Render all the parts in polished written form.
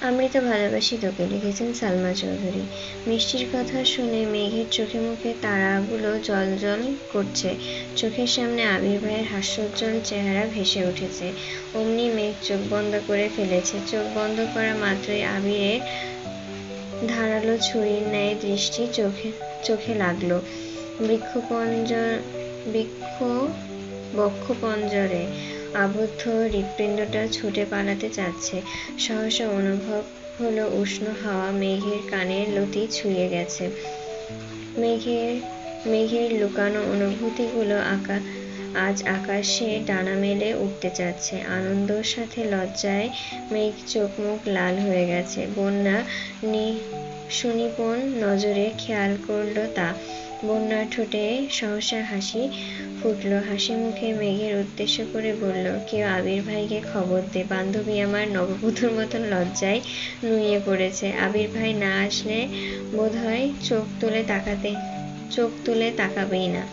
আমি তো ভালোবাসি তোকে, লিখেছেন সালমা চৌধুরী। মিষ্টির কথা শুনে মেঘের চোখে মুখে তারাগুলো জ্বলজ্বল করছে। চোখের সামনে আবির ভাইয়ের হাস্যোজ্জ্বল চেহারা ভেসে উঠেছে। অমনি মেঘ চোখ বন্ধ করে ফেলেছে। চোখ বন্ধ করা মাত্রই আবিরের ধারালো ছুরির ন্যায় দৃষ্টি চোখে লাগলো। বক্ষপঞ্জরে আবদ্ধ হৃৎপিণ্ডটা ছুটে পালাতে চাচ্ছে। সহসা অনুভব হলো উষ্ণ হাওয়া মেঘের কানের লতি ছুঁয়ে গেছে। মেঘের লুকানো অনুভূতিগুলো আজ আকাশে ডানা মেলে উঠতে চাচ্ছে। আনন্দর সাথে লজ্জায় মেঘ চোখ মুখ লাল হয়ে গেছে। বন্যা সুনিপুণ নজরে খেয়াল করলো তা। বন্যার ঠোঁটে সহসা হাসি ফুটল। হাসি মুখে মেঘের উদ্দেশ্য করে বলল, কেউ আবির ভাইকে খবর দে, বান্ধবী আমার নববধূর মতন লজ্জায় নুয়ে পড়েছে। আবির ভাই না আসলে বোধহয় চোখ তুলে তাকাবেই না।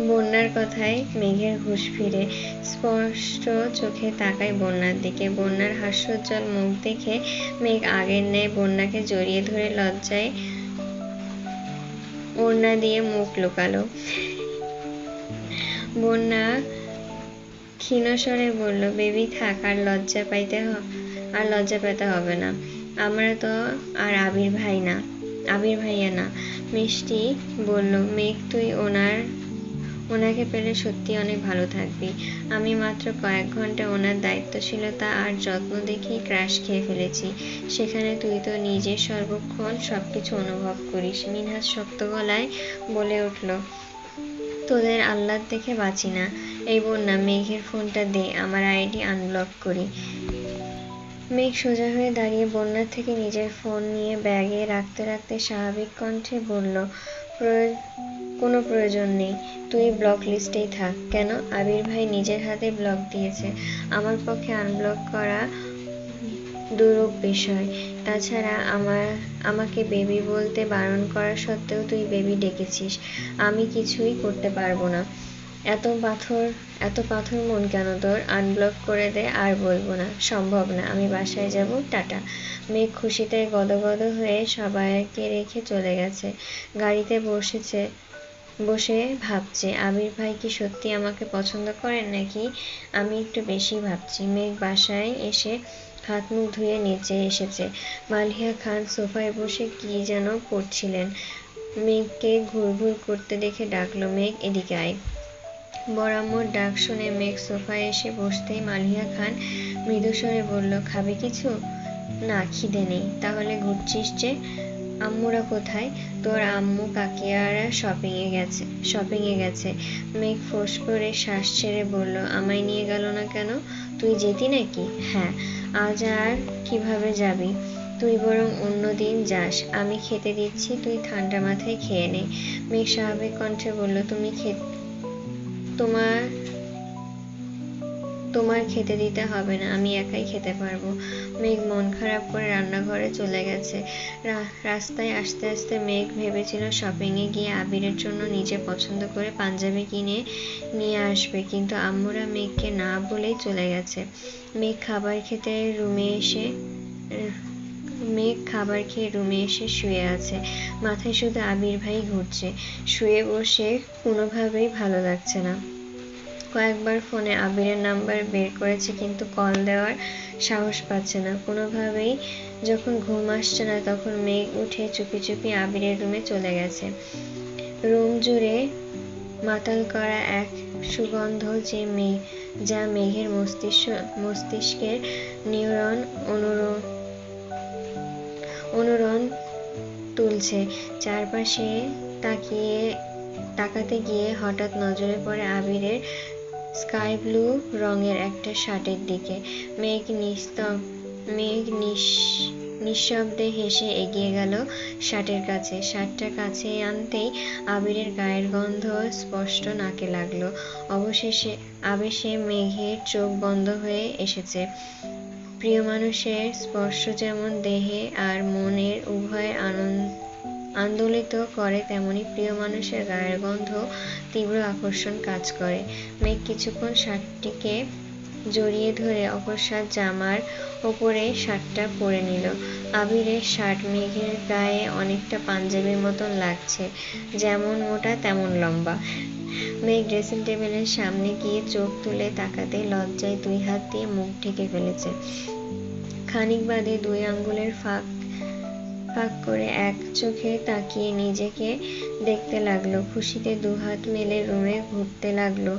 বন্যার কথায় মেঘের হুঁশ ফিরে। স্পষ্ট চোখে তাকায় বন্যার দিকে। বন্যার হাস্যোজ্জ্বল মুখ দেখে মেঘ আগের ন্যায় বন্যাকে জড়িয়ে ধরে লজ্জায় ওড়না দিয়ে মুখ লুকালো। বন্যা ক্ষীণস্বরে বলল, বেবি থাক, আর লজ্জা পেতে হবে না। আমরা তো আর আবির ভাইয়া না। মিষ্টি বলল, মেঘ তুই ওনাকে পেলে সত্যি অনেক ভালো থাকবি। আমি মাত্র কয়েক ঘন্টা ওনার দায়িত্বশীলতা আর যত্ন দেখেই ক্রাশ খেয়ে ফেলেছি। সেখানে তুই তো নিজে সর্বক্ষণ সবকিছু অনুভব করিস। মিনহাজ শক্ত গলায় বলে উঠল, তোদের আহ্লাদ দেখে বাঁচি না। এই বন্যা, মেঘের ফোনটা দে, আমার আইডি আনব্লক করি। মেঘ সোজা হয়ে দাঁড়িয়ে বন্যার থেকে নিজের ফোন নিয়ে ব্যাগে রাখতে রাখতে স্বাভাবিক কণ্ঠে বলল, কোনো প্রয়োজন নেই, তুই ব্লক লিস্টেই থাক। কেন? আবির ভাই নিজের হাতে ব্লক দিয়েছে। আমার পক্ষে আনব্লক করা দুরূহ বিষয়। তাছাড়া আমাকে বেবি বলতে বারণ করা সত্ত্বেও তুই বেবি ডেকেছিস। আমি কিছুই করতে পারবো না। এত পাথর মন কেন তোর? আনব্লক করে দে, আর বলবো না। সম্ভব না, আমি বাসায় যাব, টাটা। মেঘ খুশিতে গদগদ হয়ে সবাইকে রেখে চলে গেছে। গাড়িতে বসে ভাবছে, আবির ভাই কি সত্যি আমাকে পছন্দ করেন, নাকি আমি একটু বেশি ভাবছি। মেঘ বাসায় এসে হাত মুখ ধুয়ে নিচে এসেছে। মালিহা খান সোফায় বসে কি যেন পড়ছিলেন। মেঘকে ঘুরঘুর করতে দেখে ডাকলো, মেঘ এদিকে আয়। বড়াম্মুর ডাক শুনে মেঘ সোফায় এসে বসতেই মালিহা খান মৃদুস্বরে বলল, খাবে কিছু? না, খিদে নেই। তাহলে ঘুরছিস যে? আম্মুরা কোথায়? তোর আম্মু কাকিয়ারা শপিংয়ে গেছে। মেঘ ফোঁস করে শ্বাস ছেড়ে বলল, আমায় নিয়ে গেল না কেন? তুই যেতি নাকি? হ্যাঁ। আজ আর কিভাবে যাবি? তুই বরং অন্যদিন যাস। আমি খেতে দিচ্ছি, তুই ঠান্ডা মাথায় খেয়ে নে। মেঘ স্বাভাবিক কণ্ঠে বলল, তোমার খেতে দিতে হবে না, আমি একাই খেতে পারবো। মেঘ মন খারাপ করে রান্নাঘরে চলে গেছে। রাস্তায় আস্তে আস্তে মেঘ ভেবেছিল শপিংয়ে গিয়ে আবিরের জন্য নিজে পছন্দ করে পাঞ্জাবি কিনে নিয়ে আসবে, কিন্তু আম্মুরা মেঘকে না বলেই চলে গেছে। মেঘ খাবার খেয়ে রুমে এসে শুয়ে আছে। মাথায় শুধু আবির ভাই ঘুরছে। শুয়ে বসে কোনোভাবেই ভালো লাগছে না। কয়েকবার ফোনে আবিরের নাম্বার বের করেছে, কিন্তু কল দেওয়ার সাহস পাচ্ছে না কোনোভাবেই। যখন ঘুম আসছে না, তখন মেঘ উঠে চুপি চুপি আবিরের রুমে চলে গেছে। রুম জুড়ে মাতাল করা এক সুগন্ধ যা মেঘের মস্তিষ্কের নিউরন অনুরণ তুলছে। চারপাশে তাকাতে গিয়ে হঠাৎ নজরে পড়ে আবিরের স্কাই ব্লু রঙের একটা শার্টের দিকে। মেঘ নিঃশব্দে হেসে এগিয়ে গেল শার্টের কাছে। শার্টটা কাছে আনতেই আবিরের গায়ের গন্ধ স্পষ্ট নাকে লাগলো। আবেশে মেঘের চোখ বন্ধ হয়ে এসেছে। প্রিয় মানুষের স্পর্শ যেমন দেহে আর মনের উভয় আন্দোলিত করে, তেমনি প্রিয় মানুষের গায়ের গন্ধ তীব্র আকর্ষণ কাজ করে। মেঘ কিছুক্ষণ শার্টটিকে জড়িয়ে ধরে অকস্মাৎ জামার ওপরে শার্টটা পরে নিল। আবিরের শার্ট মেঘের গায়ে অনেকটা পাঞ্জাবির মতন লাগছে, যেমন মোটা তেমন লম্বা। মেঘ ড্রেসিং টেবিলের সামনে গিয়ে চোখ তুলে তাকাতে লজ্জায় 2 হাত দিয়ে মুখ ঢেকে ফেলেছে। খানিক বাদে 2 আঙ্গুলের ফাঁক ফাঁক করে এক চোখে তাকিয়ে নিজেকে দেখতে লাগলো। খুশিতে 2 হাত মেলে রুমে ঘুরতে লাগলো।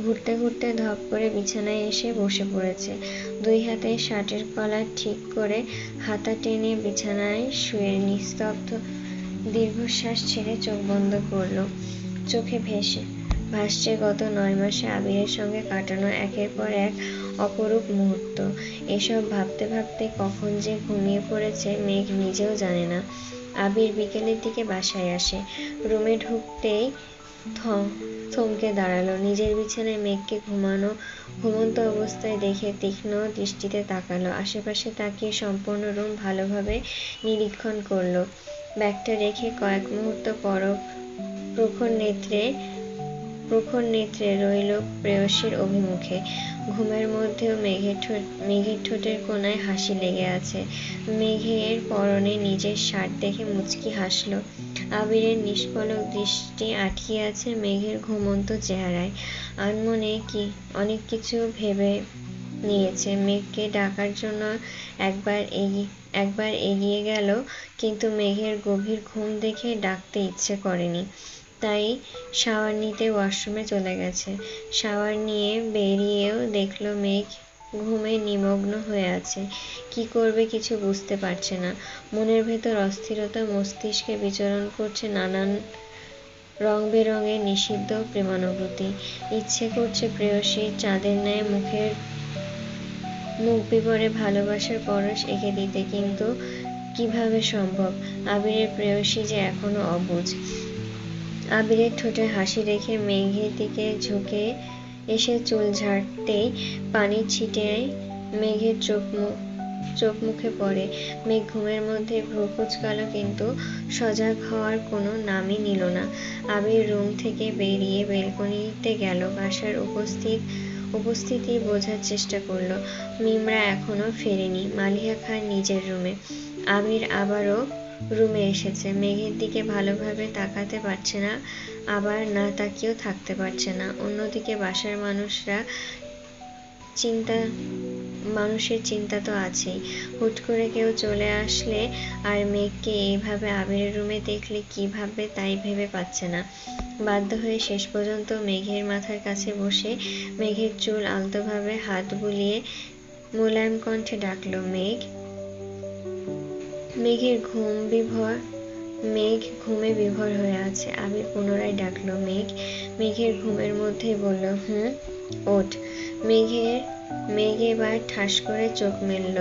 ঘুরতে ঘুরতে ধপ করে বিছানায় এসে বসে পড়েছে। 2 হাতে শার্টের কলার ঠিক করে হাতা টেনে বিছানায় শুয়ে নিস্তব্ধ দীর্ঘশ্বাস ছেড়ে চোখ বন্ধ করলো। চোখে ভাসছে গত 9 মাসে আবিরের সঙ্গে কাটানো একের পর এক অপরূপ মুহূর্ত। এসব ভাবতে ভাবতে কখন যে ঘুমিয়ে পড়েছে মেঘ নিজেও জানে না। আবির বিকেলের দিকে বাসায় আসে। রুমে ঢুকতেই থমকে দাঁড়ালো। নিজের বিছানায় মেঘকে ঘুমন্ত অবস্থায় দেখে তীক্ষ্ণ দৃষ্টিতে তাকালো। আশেপাশে তাকিয়ে সম্পূর্ণ রুম ভালোভাবে নিরীক্ষণ করলো। ব্যাগটা রেখে কয়েক মুহূর্ত প্রখর নেত্রে রইল প্রেয়সীর অভিমুখে। ঘুমের মধ্যেও মেঘের ঠোঁটের কোণায় হাসি লেগে আছে। মেঘের পরনে নিজের শার্ট দেখে মুচকি হাসল। আবিরের নিষ্পলক দৃষ্টি আটকিয়ে আছে মেঘের ঘুমন্ত চেহারায়। আনমনে অনেক কিছু ভেবে নিয়েছে। মেঘকে ডাকার জন্য একবার এগিয়ে গেল, কিন্তু মেঘের গভীর ঘুম দেখে ডাকতে ইচ্ছে করেনি। তাই শাওয়ার নিতে ওয়াশরুমে চলে গেছে। শাওয়ার নিয়ে বেরিয়েও দেখল মেঘ ঘুমে নিমগ্ন হয়ে আছে। কি করবে কিছু বুঝতে পারছে না। মনের ভেতর অস্থিরতা, মস্তিষ্কে বিচরণ করছে নানান রং বেরঙের নিষিদ্ধ প্রেমানুভূতি। ইচ্ছে করছে প্রেয়সীর চাঁদের ন্যায় মুখ বিবরে ভালোবাসার পরশ এঁকে দিতে, কিন্তু কিভাবে সম্ভব? আবিরের প্রেয়সী যে এখনো অবুঝ। আবিরের ঠোঁটে হাসি রেখে মেঘের দিকে ঝুঁকে এসে চুল ঝাড়তেই পানির ছিটায় মেঘের চোখ মুখে পড়ে। মেঘ ঘুমের মধ্যে ভ্রু কুঁচকালো, কিন্তু সজাগ হওয়ার কোনো নামই নিল না। আবির রুম থেকে বেরিয়ে বেলকনিতে গেল। বাসার উপস্থিতি বোঝার চেষ্টা করলো। মিমরা এখনো ফেরেনি। মালিহা খান নিজের রুমে। আবির আবারও রুমে এসেছে। মেঘের দিকে ভালোভাবে তাকাতে পারছে না, আবার না তাকিয়েও থাকতে পারছে না। অন্যদিকে বাসার মানুষের চিন্তা তো আছেই। হুট করে কেউ চলে আসলে আর মেঘকে এইভাবে আবিরের রুমে দেখলে কি ভাববে তাই ভেবে পাচ্ছে না। বাধ্য হয়ে শেষ পর্যন্ত মেঘের মাথার কাছে বসে মেঘের চুল আলতোভাবে হাত বুলিয়ে মোলায়েম কণ্ঠে ডাকল, মেঘ। মেঘ ঘুমে বিভোর হয়ে আছে। আবির পুনরায় ডাকল, মেঘ। মেঘের ঘুমের মধ্যেই বলল, ওঠ। মেঘ এবার ঠাস করে চোখ মেলল।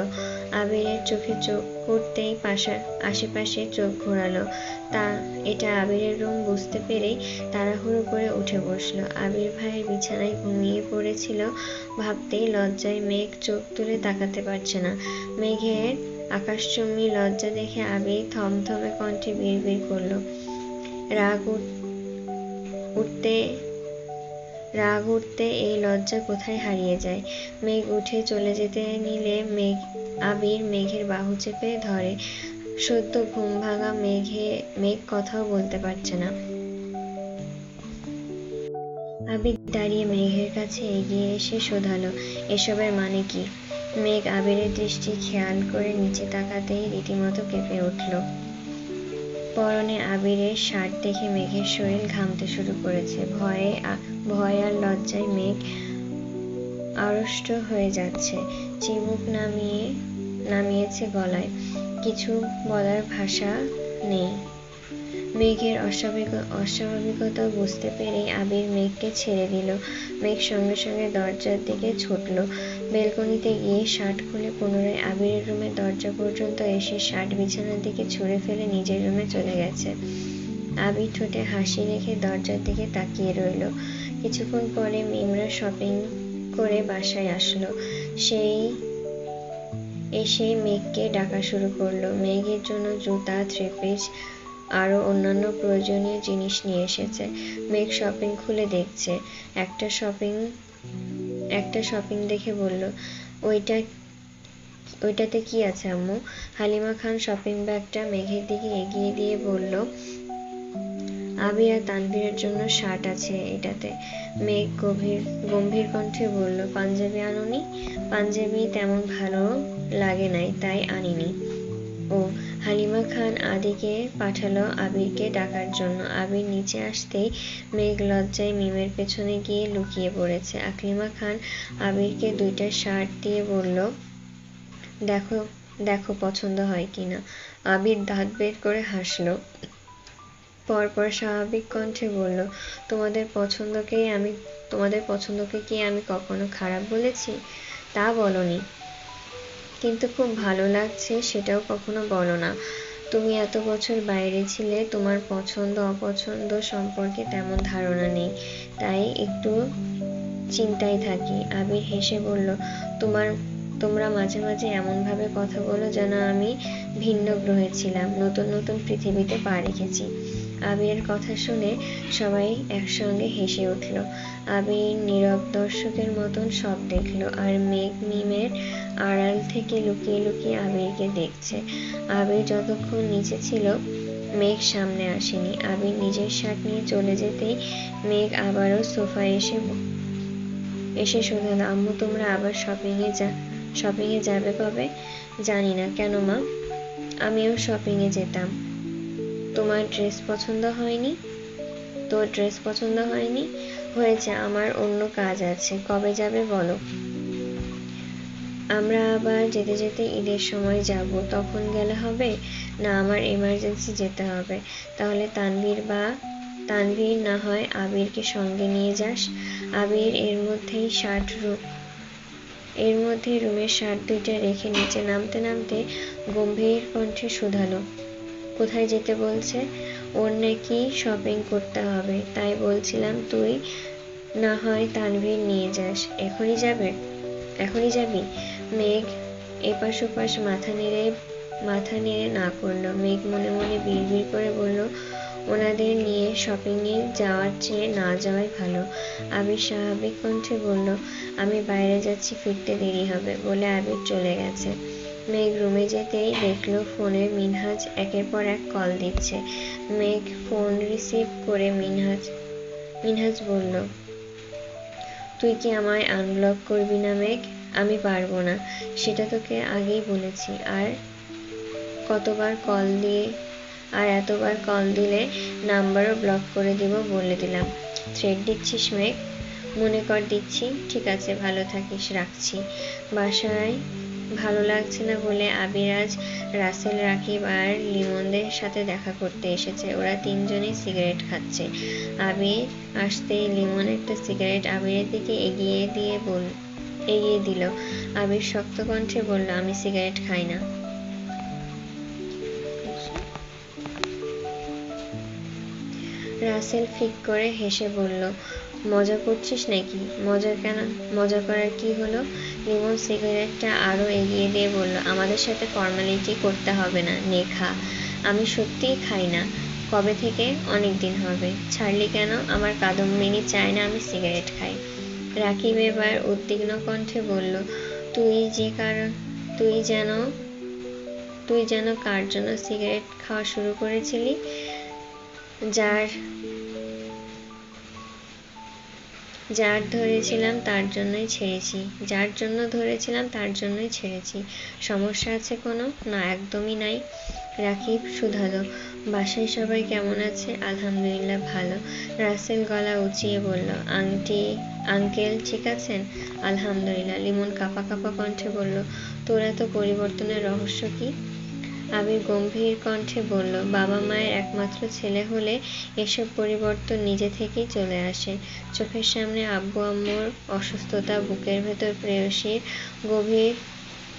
আবিরের চোখে চোখ পড়তেই আশেপাশে চোখ ঘোরালো। এটা আবিরের রুম বুঝতে পেরেই তাড়াহুড়ো করে উঠে বসল। আবির ভাইয়ের বিছানায় ঘুমিয়ে পড়েছিল ভাবতেই লজ্জায় মেঘ চোখ তুলে তাকাতে পারছে না। মেঘের আকাশচুম্বী লজ্জা দেখে আবির থমথমে কণ্ঠে বিড়বিড় করল, রাগ উঠতে এই লজ্জা কোথায় হারিয়ে যায়। মেঘ উঠে চলে যেতে নিলে আবির মেঘের বাহু চেপে ধরে। সদ্য ঘুম ভাঙা মেঘ কথাও বলতে পারছে না। আবির দাঁড়িয়ে মেঘের কাছে এগিয়ে এসে শোধালো, এসবের মানে কি? মেঘ আবিরের দৃষ্টি খেয়াল করে নিচে তাকাতেই রীতিমতো কেঁপে উঠল। পরনে আবিরের শার্ট দেখে মেঘের শরীর ঘামতে শুরু করেছে। ভয় আর লজ্জায় মেঘ আড়ষ্ট হয়ে যাচ্ছে। চিবুক নামিয়েছে গলায়। কিছু বলার ভাষা নেই। মেঘের অস্বাভাবিকতা বুঝতে পেরেই আবির মেঘকে ছেড়ে দিল। মেঘ সঙ্গে সঙ্গে দরজার দিকে ছুটল। বেলকনিতে গিয়ে শার্ট খুলে পুনরায় আবিরের রুমের দরজা পর্যন্ত এসে শার্ট বিছানার দিকে ছুঁড়ে ফেলে নিজের রুমে চলে গেছে। আবির ঠোঁটে হাসি রেখে দরজার দিকে তাকিয়ে রইল। কিছুক্ষণ পরে মিমরা শপিং করে বাসায় আসলো। এসেই মেঘকে ডাকা শুরু করলো। মেঘের জন্য জুতা, 3 পিস আরো অন্যান্য প্রয়োজনীয় জিনিস নিয়ে এসেছে। মেঘ শপিং খুলে দেখছে। একটা শপিং দেখে বলল, ওইটা ওইটাতে কি আছে আম্মু? হালিমা খান শপিং ব্যাগটা মেঘের দিকে এগিয়ে দিয়ে বলল, আবি আর তানভীরের জন্য শার্ট আছে এটাতে। মেঘ গম্ভীর কণ্ঠে বলল, পাঞ্জাবি আনোনি? পাঞ্জাবি তেমন ভালো লাগে নাই, তাই আনিনি। ও। হালিমা খান আদিকে পাঠালো আবিরকে ডাকার জন্য। আবির নিচে আসতেই মেঘ লজ্জায় মিমের পেছনে গিয়ে লুকিয়ে পড়েছে। আকলিমা খান আবিরকে 2টা শার্ট দিয়ে বলল, দেখো দেখো পছন্দ হয় কিনা। আবির দাঁত বের করে হাসলো। পরপর স্বাভাবিক কণ্ঠে বলল, তোমাদের পছন্দকে কি আমি কখনো খারাপ বলেছি? তা বলনি, কিন্তু খুব ভালো লাগছে সেটাও কখনো বলো না। তুমি এত বছর বাইরে ছিলে, তোমার পছন্দ অপছন্দ সম্পর্কে তেমন ধারণা নেই, তাই একটু চিন্তায় থাকি। আবির হেসে বলল, তোমরা মাঝে মাঝে এমনভাবে কথা বলো যেন আমি ভিন্ন গ্রহে ছিলাম, নতুন নতুন পৃথিবীতে পা রেখেছি। আবিরের কথা শুনে সবাই একসঙ্গে হেসে উঠল। আবির নীরব দর্শকের মতন সব দেখলো, আর মেঘ মিমের আড়াল থেকে লুকিয়ে লুকিয়ে আবিরকে দেখছে। আবির যতক্ষণ নিচে ছিল, মেঘ সামনে আসেনি। আবির নিজের শার্ট নিয়ে চলে যেতেই মেঘ আবারও সোফায় এসে শোধালো, আম্মু তোমরা আবার শপিংয়ে যাবে কবে? জানি না। কেন মা? আমিও শপিংয়ে যেতাম। তোমার ড্রেস পছন্দ হয়নি? তোর ড্রেস পছন্দ হয়নি? হয়েছে, আমার অন্য কাজ আছে। কবে যাবে বলো? আমরা আবার যেতে যেতে ঈদের সময় যাব, তখন গেলে হবে না? আমার এমার্জেন্সি যেতে হবে। তাহলে তানভীর না হয় আবিরকে সঙ্গে নিয়ে যাস। আবির এর মধ্যেই রুমের শার্ট 2টা রেখে নিচে নামতে নামতে গম্ভীর কণ্ঠে শুধালো, কোথায় যেতে বলছে? ওর নাকি শপিং করতে হবে, তাই বলছিলাম তুই না হয় তানভীর নিয়ে যাস। এখনই যাবি? মেঘ এপাশ ওপাশ মাথা নেড়ে না করল। মেঘ মনে মনে বিড়বিড় করে বলল, ওনাদের নিয়ে শপিংয়ে যাওয়ার চেয়ে না যাওয়াই ভালো। আবির স্বাভাবিক কণ্ঠে বলল, আমি বাইরে যাচ্ছি, ফিরতে দেরি হবে, বলে আবির চলে গেছে। মেঘ রুমে যেতেই দেখল ফোনে মিনহাজ একের পর এক কল দিচ্ছে। মেঘ ফোন রিসিভ করে মিনহাজ বলল, তুই কি আমায় আনব্লক করবি না মেঘ? আমি পারবো না, সেটা তোকে আগেই বলেছি। আর এতবার কল দিলে নাম্বারও ব্লক করে দিব বলে দিলাম। থ্রেট দিচ্ছিস মেঘ? মনে কর দিচ্ছি। ঠিক আছে, ভালো থাকিস, রাখছি। বাসায় ভালো লাগছে না বলে আবির আজ রাসেল, রাকিব আর লিমনদের সাথে দেখা করতে এসেছে। ওরা 3জনই সিগারেট খাচ্ছে। আবির আসতেই লিমন একটা সিগারেট আবিরের দিকে এগিয়ে দিল। আবির শক্ত কণ্ঠে বলল, আমি সিগারেট খাই না। রাসেল ফিক করে হেসে বলল, মজা করছিস নাকি? মজা করার কি হলো? লিমন সিগারেটটা আরো এগিয়ে দিয়ে বলল, আমাদের সাথে ফর্মালিটি করতে হবে না, নে খা। আমি সত্যিই খাই না। কবে থেকে? অনেক দিন হবে। ছাড়লি কেন? আমার কাদম্বিনী চায় না আমি সিগারেট খাই। রাকিব এবার উদ্বিগ্ন কণ্ঠে বলল, তুই যেন কার জন্য সিগারেট খাওয়া শুরু করেছিলি? যার ধরেছিলাম তার জন্যই ছেড়েছি। সমস্যা আছে কোনো? না, একদমই নাই। রাকিব শুধালো, বাসায় সবাই কেমন আছে? আলহামদুলিল্লাহ ভালো। রাসেল গলা উঁচিয়ে বলল, আঙ্কেল ঠিক আছেন? আলহামদুলিল্লাহ। লিমন কাঁপা কাঁপা কণ্ঠে বলল, তোর এত পরিবর্তনের রহস্য কি? আবির গম্ভীর কণ্ঠে বলল, বাবা মায়ের একমাত্র ছেলে হলে এসব পরিবর্তন নিজে থেকেই চলে আসে। চোখের সামনে আব্বু আম্মুর অসুস্থতা, বুকের ভেতর প্রেয়সীর গভীর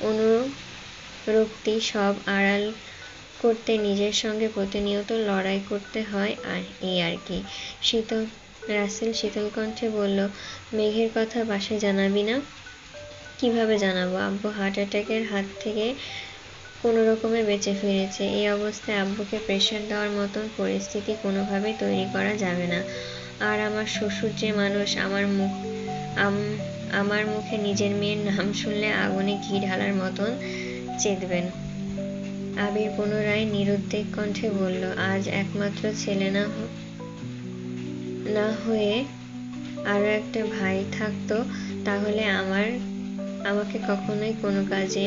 অনুরক্তি সব আড়াল করতে নিজের সঙ্গে প্রতিনিয়ত লড়াই করতে হয়, এই আর কি। রাসেল শীতল কণ্ঠে বলল, মেঘের কথা বাসায় জানাবি না? কিভাবে জানাবো? আব্বু হার্ট অ্যাটাকের হাত থেকে কোনো রকমে বেঁচে ফিরেছে। এই অবস্থায় আব্বুকে প্রেশার দেওয়ার মতন পরিস্থিতি কোনোভাবেই তৈরি করা যাবে না। আর আমার শ্বশুর যে মানুষ আমার মুখে নিজের মেয়ের নাম শুনলে আগুনে ঘি ঢালার মতন চেতবেন। আবির পুনরায় নিরুদ্বেগ কণ্ঠে বলল, আজ একমাত্র ছেলে না হয়ে আরো একটা ভাই থাকতো তাহলে আমাকে কখনোই কোনো কাজে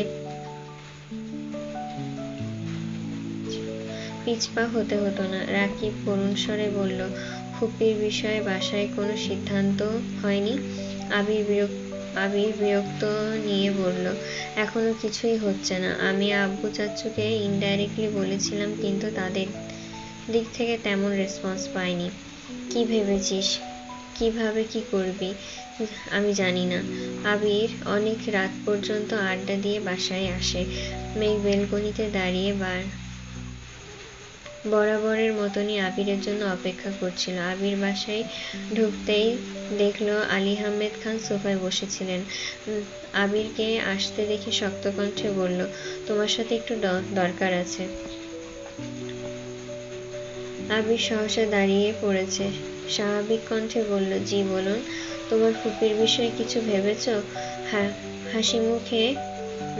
পিছপা হতে হতো না। রাকিব করুণ স্বরে বলল, ফুপির বিষয়ে বাসায় কোনো সিদ্ধান্ত হয়নি? আবির বিরক্ত নিয়ে বলল, এখনো কিছুই হচ্ছে না। আমি আব্বু চাচ্চুকে ইনডাইরেক্টলি বলেছিলাম, কিন্তু তাদের দিক থেকে তেমন রেসপন্স পাইনি। কি ভেবেছিস কিভাবে কি করবি আমি জানি না। আবির অনেক রাত পর্যন্ত আড্ডা দিয়ে বাসায় আসে। মেঘ বেলকনিতে দাঁড়িয়ে বরাবরের মতনই আবিরের জন্য অপেক্ষা করছিল। আবির বাসায় ঢুকতেই দেখলো আলী আহমেদ খান সোফায় বসেছিলেন। আবিরকে আসতে দেখে শক্ত কণ্ঠে বলল, তোমার সাথে একটু দরকার আছে। আবির সহসা দাঁড়িয়ে পড়েছে। স্বাভাবিক কণ্ঠে বলল, জি বলুন। তোমার ফুপির বিষয়ে কিছু ভেবেছ?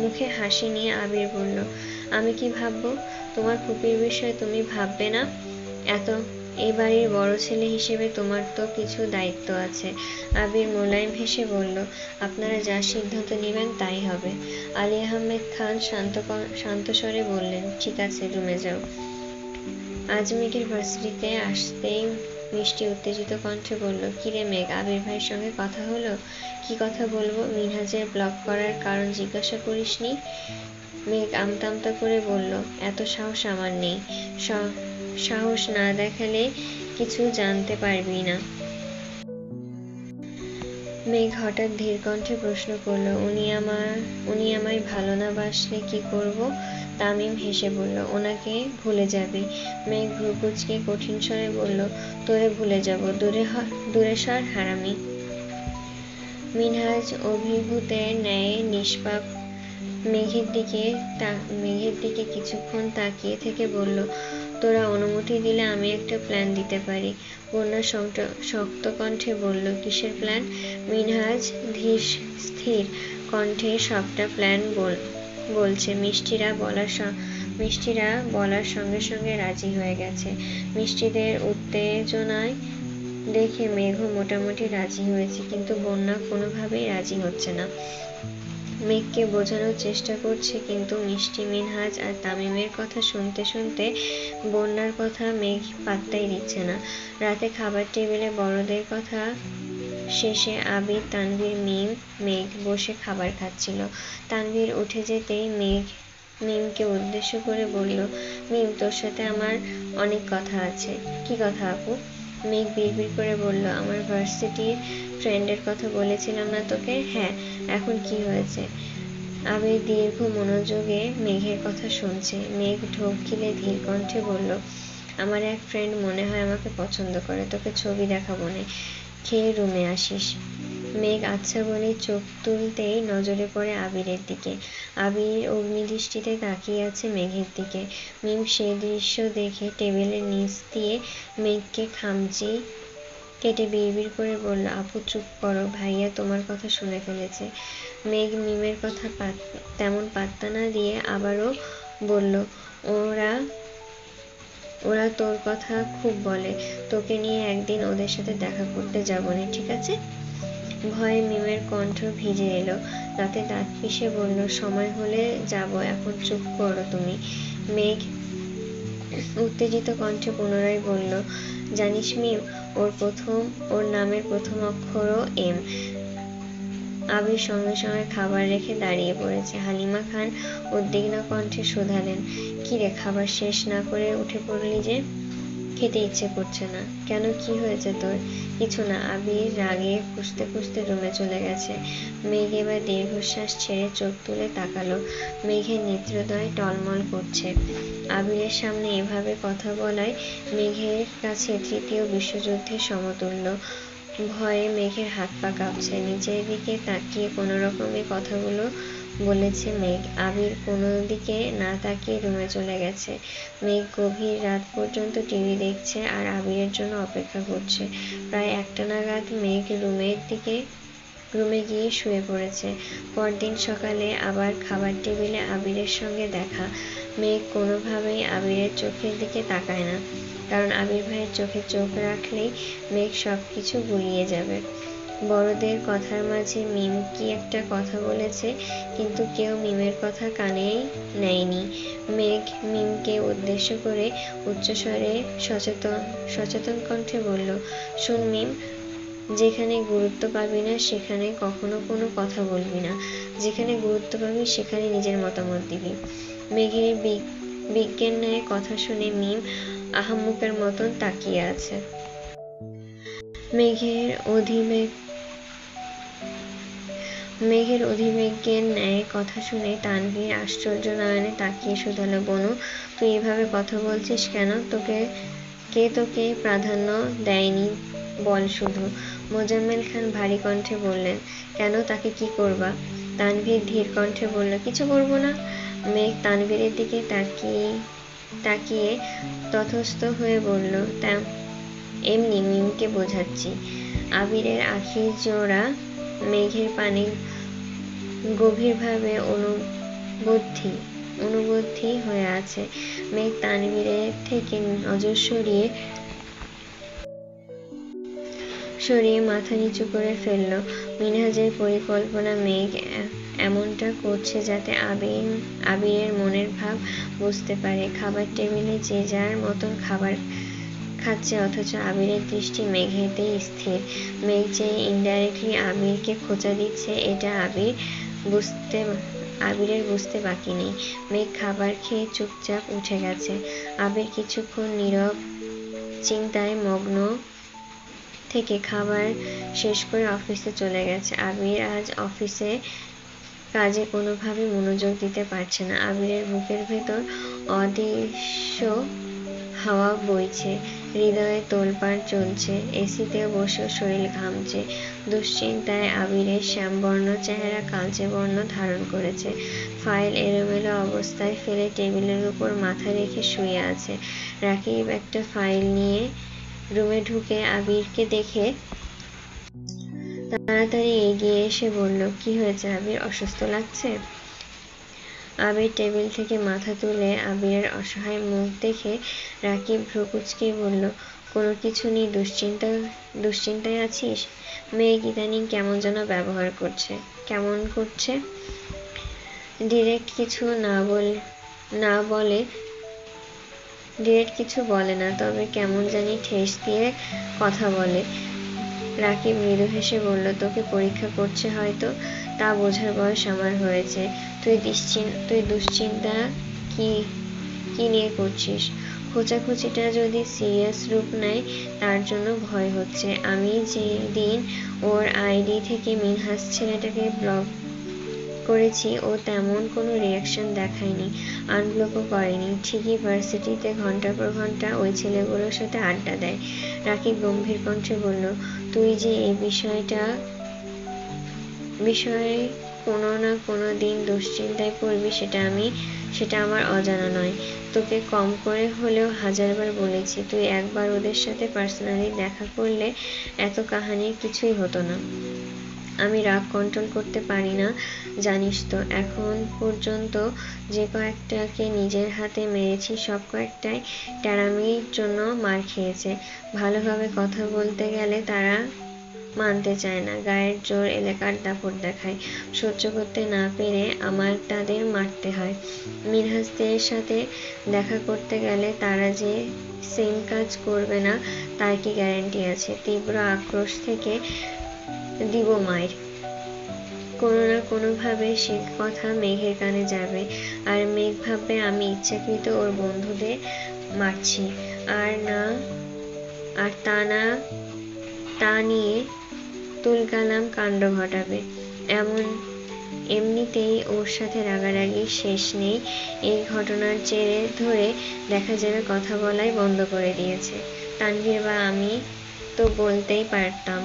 মুখে হাসি নিয়ে আবির বলল, আমি কি ভাববো? তোমার ফুপির বিষয়ে তুমি ভাববে না? এ বাড়ির বড় ছেলে হিসেবে তোমার তো কিছু দায়িত্ব আছে। আবির মোলায়েম হেসে বলল, আপনারা যা সিদ্ধান্ত নেবেন তাই হবে। আলী আহমেদ খান শান্ত স্বরে বললেন, ঠিক আছে, রুমে যাও। আজমিরের ভার্সিটিতে আসতেই মিষ্টি উত্তেজিত কণ্ঠে বলল, কিরে মেঘ, আবির ভাইয়ের সঙ্গে কথা হলো? কি কথা বলবো? মিনহাজের ব্লক করার কারণ জিজ্ঞাসা করিসনি? মেঘ আমতা করে বলল, এত সাহস আমার নেই। সাহস না দেখালে কিছু জানতে পারবি না। মেঘ হঠাৎ ধীর কণ্ঠে প্রশ্ন করল, উনি আমায় ভালো না বাসলে কি করব? তামিম হেসে বলল, ওনাকে ভুলে যাবি। মেঘ ভ্রু কুঁচকে কঠিন স্বরে বলল, তোরে ভুলে যাব? দূরে সর হারামি। মিনহাজ অভিভূতের ন্যায় নিষ্পাপ মেঘের দিকে কিছুক্ষণ তাকিয়ে থেকে বলল, তোরা অনুমতি দিলে আমি একটা প্ল্যান দিতে পারি। বন্যা শক্ত কণ্ঠে বলল, কিসের প্ল্যান? মিনহাজ স্থির কণ্ঠে সবটা প্ল্যান বলছে। মিষ্টিরা বলার সঙ্গে সঙ্গে রাজি হয়ে গেছে। মিষ্টিদের উত্তেজনায় দেখে মেঘও মোটামুটি রাজি হয়েছে, কিন্তু বন্যা কোনোভাবেই রাজি হচ্ছে না। মেঘকে বোঝানোর চেষ্টা করছে, কিন্তু মিষ্টি, মিনহাজ আর তামিমের কথা শুনতে শুনতে বন্যার কথা মেঘ পাত্তাই দিচ্ছে না। রাতে খাবার টেবিলে বড়দের কথা শেষে আবির, তানভীর, মেঘ বসে খাবার খাচ্ছিল। তানভীর উঠে যেতেই মিমকে উদ্দেশ্য করে বলল, মিম, তোর সাথে আমার অনেক কথা আছে। কি কথা আপু? মেঘ বিড়বিড় করে বলল, আমার ভার্সিটির ফ্রেন্ডের কথা বলেছিলাম না তোকে? হ্যাঁ, এখন কি হয়েছে? আবির দীর্ঘ মনোযোগে মেঘের কথা শুনছে। মেঘ ঢোক গিলে ধীর কণ্ঠে বলল, আমার এক ফ্রেন্ড মনে হয় আমাকে পছন্দ করে, তোকে ছবি দেখাবো নে, খেয়ে রুমে আসিস। মেঘ আচ্ছা বলে চোখ তুলতেই নজরে পড়ে আবিরের দিকে। আবির অগ্নিদৃষ্টিতে তাকিয়ে আছে মেঘের দিকে। মিম সেই দৃশ্য দেখে টেবিলের নিচ দিয়ে মেঘকে খামচি কেটে বিড়বিড় করে বলল, আপু চুপ করো, ভাইয়া তোমার কথা শুনে ফেলেছে। মেঘ মিমের কথা তেমন পাত্তা না দিয়ে আবারও বলল, ওরা তোর কথা খুব বলে, তোকে নিয়ে একদিন ওদের সাথে দেখা করতে যাবনে, ঠিক আছে? ভয়ে মিমের কণ্ঠ ভিজে এলো। দাঁতে দাঁত পিষে বলল, সময় হলে যাব, এখন চুপ করো তুমি। মেঘ উত্তেজিত কণ্ঠে পুনরায় বলল, জানিস মিম, ওর নামের প্রথম অক্ষরও এম। আবির সঙ্গে সঙ্গে খাবার রেখে দাঁড়িয়ে পড়েছে। হালিমা খান উদ্বিগ্ন কণ্ঠে শোধালেন, কিরে, খাবার শেষ না করে উঠে পড়লি যে? খেতে ইচ্ছে করছে না। কেন, কি হয়েছে তোর? কিছু না। আবির রাগে ফুঁসতে রুমে চলে গেছে। মেঘ এবার দীর্ঘশ্বাস ছেড়ে চোখ তুলে তাকালো। মেঘের নেত্রদ্বয় টলমল করছে। আবিরের সামনে এভাবে কথা বলায় মেঘের কাছে তৃতীয় বিশ্বযুদ্ধের সমতুল্য। ভয়ে মেঘের হাত পা কাঁপছে। নিচের দিকে তাকিয়ে কোনোরকমে কথাগুলো বলেছে মেঘ। আবির কোনো দিকে না তাকিয়ে রুমে চলে গেছে। মেঘ গভীর রাত পর্যন্ত টিভি দেখছে আর আবিরের জন্য অপেক্ষা করছে। প্রায় 1টা নাগাদ মেঘ রুমের দিকে রুমে গিয়ে শুয়ে পড়েছে। পরদিন সকালে আবার খাবার টেবিলে আবিরের সঙ্গে দেখা। মেঘ কোনোভাবেই আবিরের চোখের দিকে তাকায় না, কারণ আবির ভাইয়ের চোখে চোখ রাখলেই মেঘ সবকিছু গুলিয়ে যাবে। বড়দের কথার মাঝে মিম কি একটা কথা বলেছে, কিন্তু কেউ মিমের কথা কানেই নেয়নি। মেঘ মিমকে উদ্দেশ্য করে উচ্চস্বরে সচেতন কণ্ঠে বলল, শোন মিম, যেখানে গুরুত্ব পাবি না সেখানে কখনো কোনো কথা বলবি না, যেখানে গুরুত্ব পাবি সেখানে নিজের মতামত দিবি। মেঘের বিজ্ঞান ন্যায় কথা শুনে মিম আহাম্মকের মতন তাকিয়ে আছে। মেঘের অধিবেজ্ঞের ন্যায় কথা শুনে তানভীর আশ্চর্য নয়নে তাকিয়ে শুধালো, বনু, তুই এভাবে কথা বলছিস কেন? কে তোকে প্রাধান্য দেয়নি বল শুধু। মোজাম্মেল খান ভারী কণ্ঠে বললেন, কেন, তাকে কি করবা? তানভীর ধীর কণ্ঠে বলল, কিছু করব না। মেঘ তানভীরের দিকে তাকিয়ে তথস্থ হয়ে বলল, এমনি মিমকে বোঝাচ্ছি। আবিরের আখির জোড়া মেঘের পানে গভীরভাবে অনুবদ্ধী হয়ে আছে। মেঘ তানভীরের থেকে নজর সরিয়ে মাথা নিচু করে ফেলল। মিনহাজের পরিকল্পনা মেঘ এমনটা করছে যাতে আবিরের মনের ভাব বুঝতে পারে। খাবার টেবিলে যে যার মতন খাবার খাচ্ছে, অথচ আবিরের দৃষ্টি মেঘেতেই স্থির। মেঘ যে ইনডাইরেক্টলি আবিরকে খোঁচা দিচ্ছে এটা আবিরের বুঝতে বাকি নেই। মেঘ খাবার খেয়ে চুপচাপ উঠে গেছে। আবির কিছুক্ষণ নীরব চিন্তায় মগ্ন থেকে খাবার শেষ করে অফিসে চলে গেছে। আবির আজ অফিসে কাজে কোনোভাবে মনোযোগ দিতে পারছে না। আবিরের বুকের ভেতর অদৃশ্য হাওয়া বইছে, হৃদয়ে তোলপাড় চলছে, এসিতেও বসেও শরীর ঘামছে। দুশ্চিন্তায় আবিরের শ্যামবর্ণ চেহারা কালচে বর্ণ ধারণ করেছে। ফাইল এলোমেলো অবস্থায় ফেলে টেবিলের উপর মাথা রেখে শুয়ে আছে। রাকিব একটা ফাইল নিয়ে রুমে ঢুকে আবিরকে দেখে তাড়াতাড়ি এগিয়ে এসে বলল, কি হয়েছে আবির, অসুস্থ লাগছে? আবির টেবিল থেকে মাথা তুলে আবিরের অসহায় মুখ দেখে রাকিব ভ্রু কুঁচকে বলল, কোনো কিছু নিয়ে দুশ্চিন্তায় আছিস? মেঘ ইদানিং কেমন যেন ব্যবহার করছে। কেমন করছে? ডিরেক্ট কিছু বলে না, তবে কেমন জানি ঠেস দিয়ে কথা বলে। রাকিব মৃদু হেসে বলল, তোকে পরীক্ষা করছে হয়তো, তা বোঝার বয়স আমার হয়েছে। তুই দুশ্চিন্তা কি নিয়ে করছিস? খোঁচাখুচিটা যদি সিরিয়াস রূপ নেয় তার জন্য ভয় হচ্ছে। আমি যেদিন ওর আইডি থেকে মিনহাজ ছেলেটাকে ব্লক করেছি, ও তেমন কোনো রিয়াকশন দেখায়নি, আনব্লকও করেনি। ঠিকই ভার্সিটিতে ঘন্টার পর ঘন্টা ওই ছেলেগুলোর সাথে আড্ডা দেয়। রাকিব গম্ভীর কণ্ঠে বলল, তুই যে এই বিষয়ে কোনো না কোনো দিন দুশ্চিন্তায় পড়বি সেটা আমার অজানা নয়। তোকে কম করে হলেও 1000বার বলেছি, তুই একবার ওদের সাথে পার্সোনালি দেখা করলে এত কাহিনীর কিছুই হতো না। আমি রাগ কন্ট্রোল করতে পারি না, জানিস তো। এখন পর্যন্ত যে কয়েকটাকে নিজের হাতে মেরেছি সব কয়েকটাই ট্যারামির জন্য মার খেয়েছে। ভালোভাবে কথা বলতে গেলে তারা মানতে চায় না, গায়ের জোর এলাকার দাপট দেখায়। সহ্য করতে না পেরে আমার তাদের মারতে হয়। মিনহাজদের সাথে দেখা করতে গেলে তারা যে সেম কাজ করবে না তার কি গ্যারান্টি আছে? তীব্র আক্রোশ থেকে দিব মায়ের। কোনো না কোনোভাবে সে কথা মেঘের কানে যাবে, আর মেঘ ভাববে আমি ইচ্ছাকৃত ওর বন্ধুদের মারছি, আর তা নিয়ে তুলকালাম কাণ্ড ঘটাবে। এমনিতেই ওর সাথে রাগারাগির শেষ নেই। এই ঘটনার জেরে ধরে দেখা যাবে কথা বলাই বন্ধ করে দিয়েছে। তানভীর বা আমি তো বলতেই পারতাম।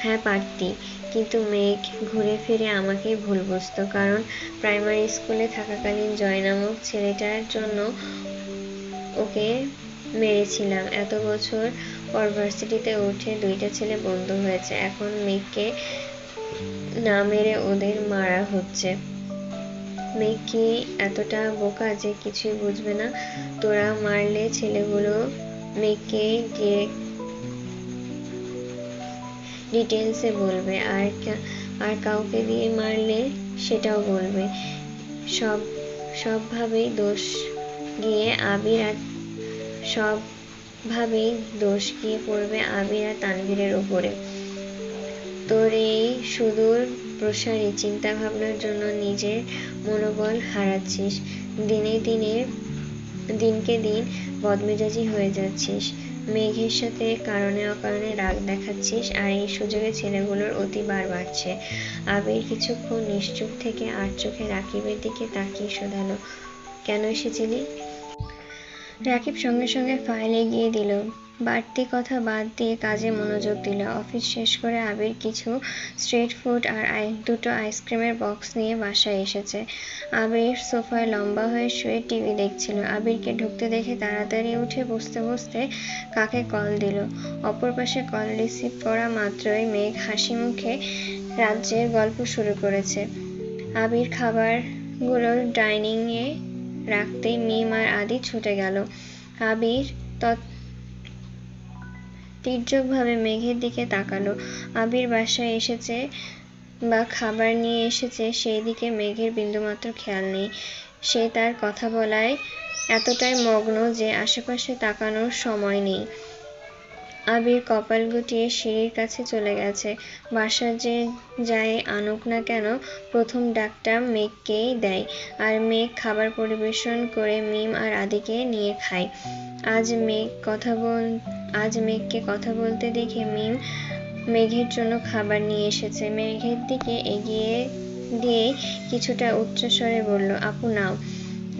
হ্যাঁ পারতি, কিন্তু মেঘ ঘুরে ফিরে আমাকেই ভুল বুঝতো, কারণ প্রাইমারি স্কুলে থাকাকালীন জয় নামক ছেলেটার জন্য ওকে মেরেছিলাম। এত বছর পর ভার্সিটিতে উঠে 2টা ছেলে বন্ধু হয়েছে। এখন মেঘকে না মেরে ওদের মারা হচ্ছে। মেঘ কি এতটা বোকা যে কিছুই বুঝবে না? তোরা মারলে ছেলেগুলো মেঘকে ডিটেলসে বলবে, আর কাউকে দিয়ে মারলে সেটাও বলবে। সবভাবেই দোষ গিয়ে পড়বে আবির আর তানভীরের উপরে। তোর এই সুদূর প্রসারী চিন্তা ভাবনার জন্য নিজের মনোবল হারাচ্ছিস। দিনকে দিন বদমেজাজি হয়ে যাচ্ছিস। মেঘের সাথে কারণে অকারণে রাগ দেখাচ্ছিস, আর এই সুযোগে ছেলেগুলোর অতিবার বাড়ছে। আবির কিছুক্ষণ নিশ্চুপ থেকে আর চোখে রাকিবের দিকে তাকিয়ে শোধালো, কেন এসেছিলি? রাকিব সঙ্গে সঙ্গে ফাইল এগিয়ে দিল। বাড়তি কথা বাদ দিয়ে কাজে মনোযোগ দিল। অফিস শেষ করে আবির কিছু স্ট্রিট ফুড আর 2টো আইসক্রিমের বক্স নিয়ে বাসায় এসেছে। আবির সোফায় লম্বা হয়ে শুয়ে টিভি দেখছিল। আবিরকে ঢুকতে দেখে তাড়াতাড়ি উঠে বসতে বসতে কাকে কল দিল। অপর পাশে কল রিসিভ করা মাত্রই মেঘ হাসি মুখে রাজ্যের গল্প শুরু করেছে। আবির খাবারগুলো ডাইনিংয়ে রাখতেই মিম আর আদি ছুটে গেল। আবির তীর্যকভাবে মেঘের দিকে তাকালো। আবির বাসায় এসেছে বা খাবার নিয়ে এসেছে সেই দিকে মেঘের বিন্দুমাত্র খেয়াল নেই। সে তার কথা বলায় এতটাই মগ্ন যে আশেপাশে তাকানোর সময় নেই। আবির কপাল গুটিয়ে সিঁড়ির কাছে চলে গেছে। বাসা যে যাই আনুক না কেন, প্রথম ডাকটা মেঘকেই দেয়। আর মেঘ খাবার পরিবেশন করে মিম আর আদিকে নিয়ে খায়। আজ মেঘকে কথা বলতে দেখে মিম মেঘের জন্য খাবার নিয়ে এসেছে। মেঘের দিকে এগিয়ে দিয়ে কিছুটা উচ্চস্বরে বলল, আপু নাও।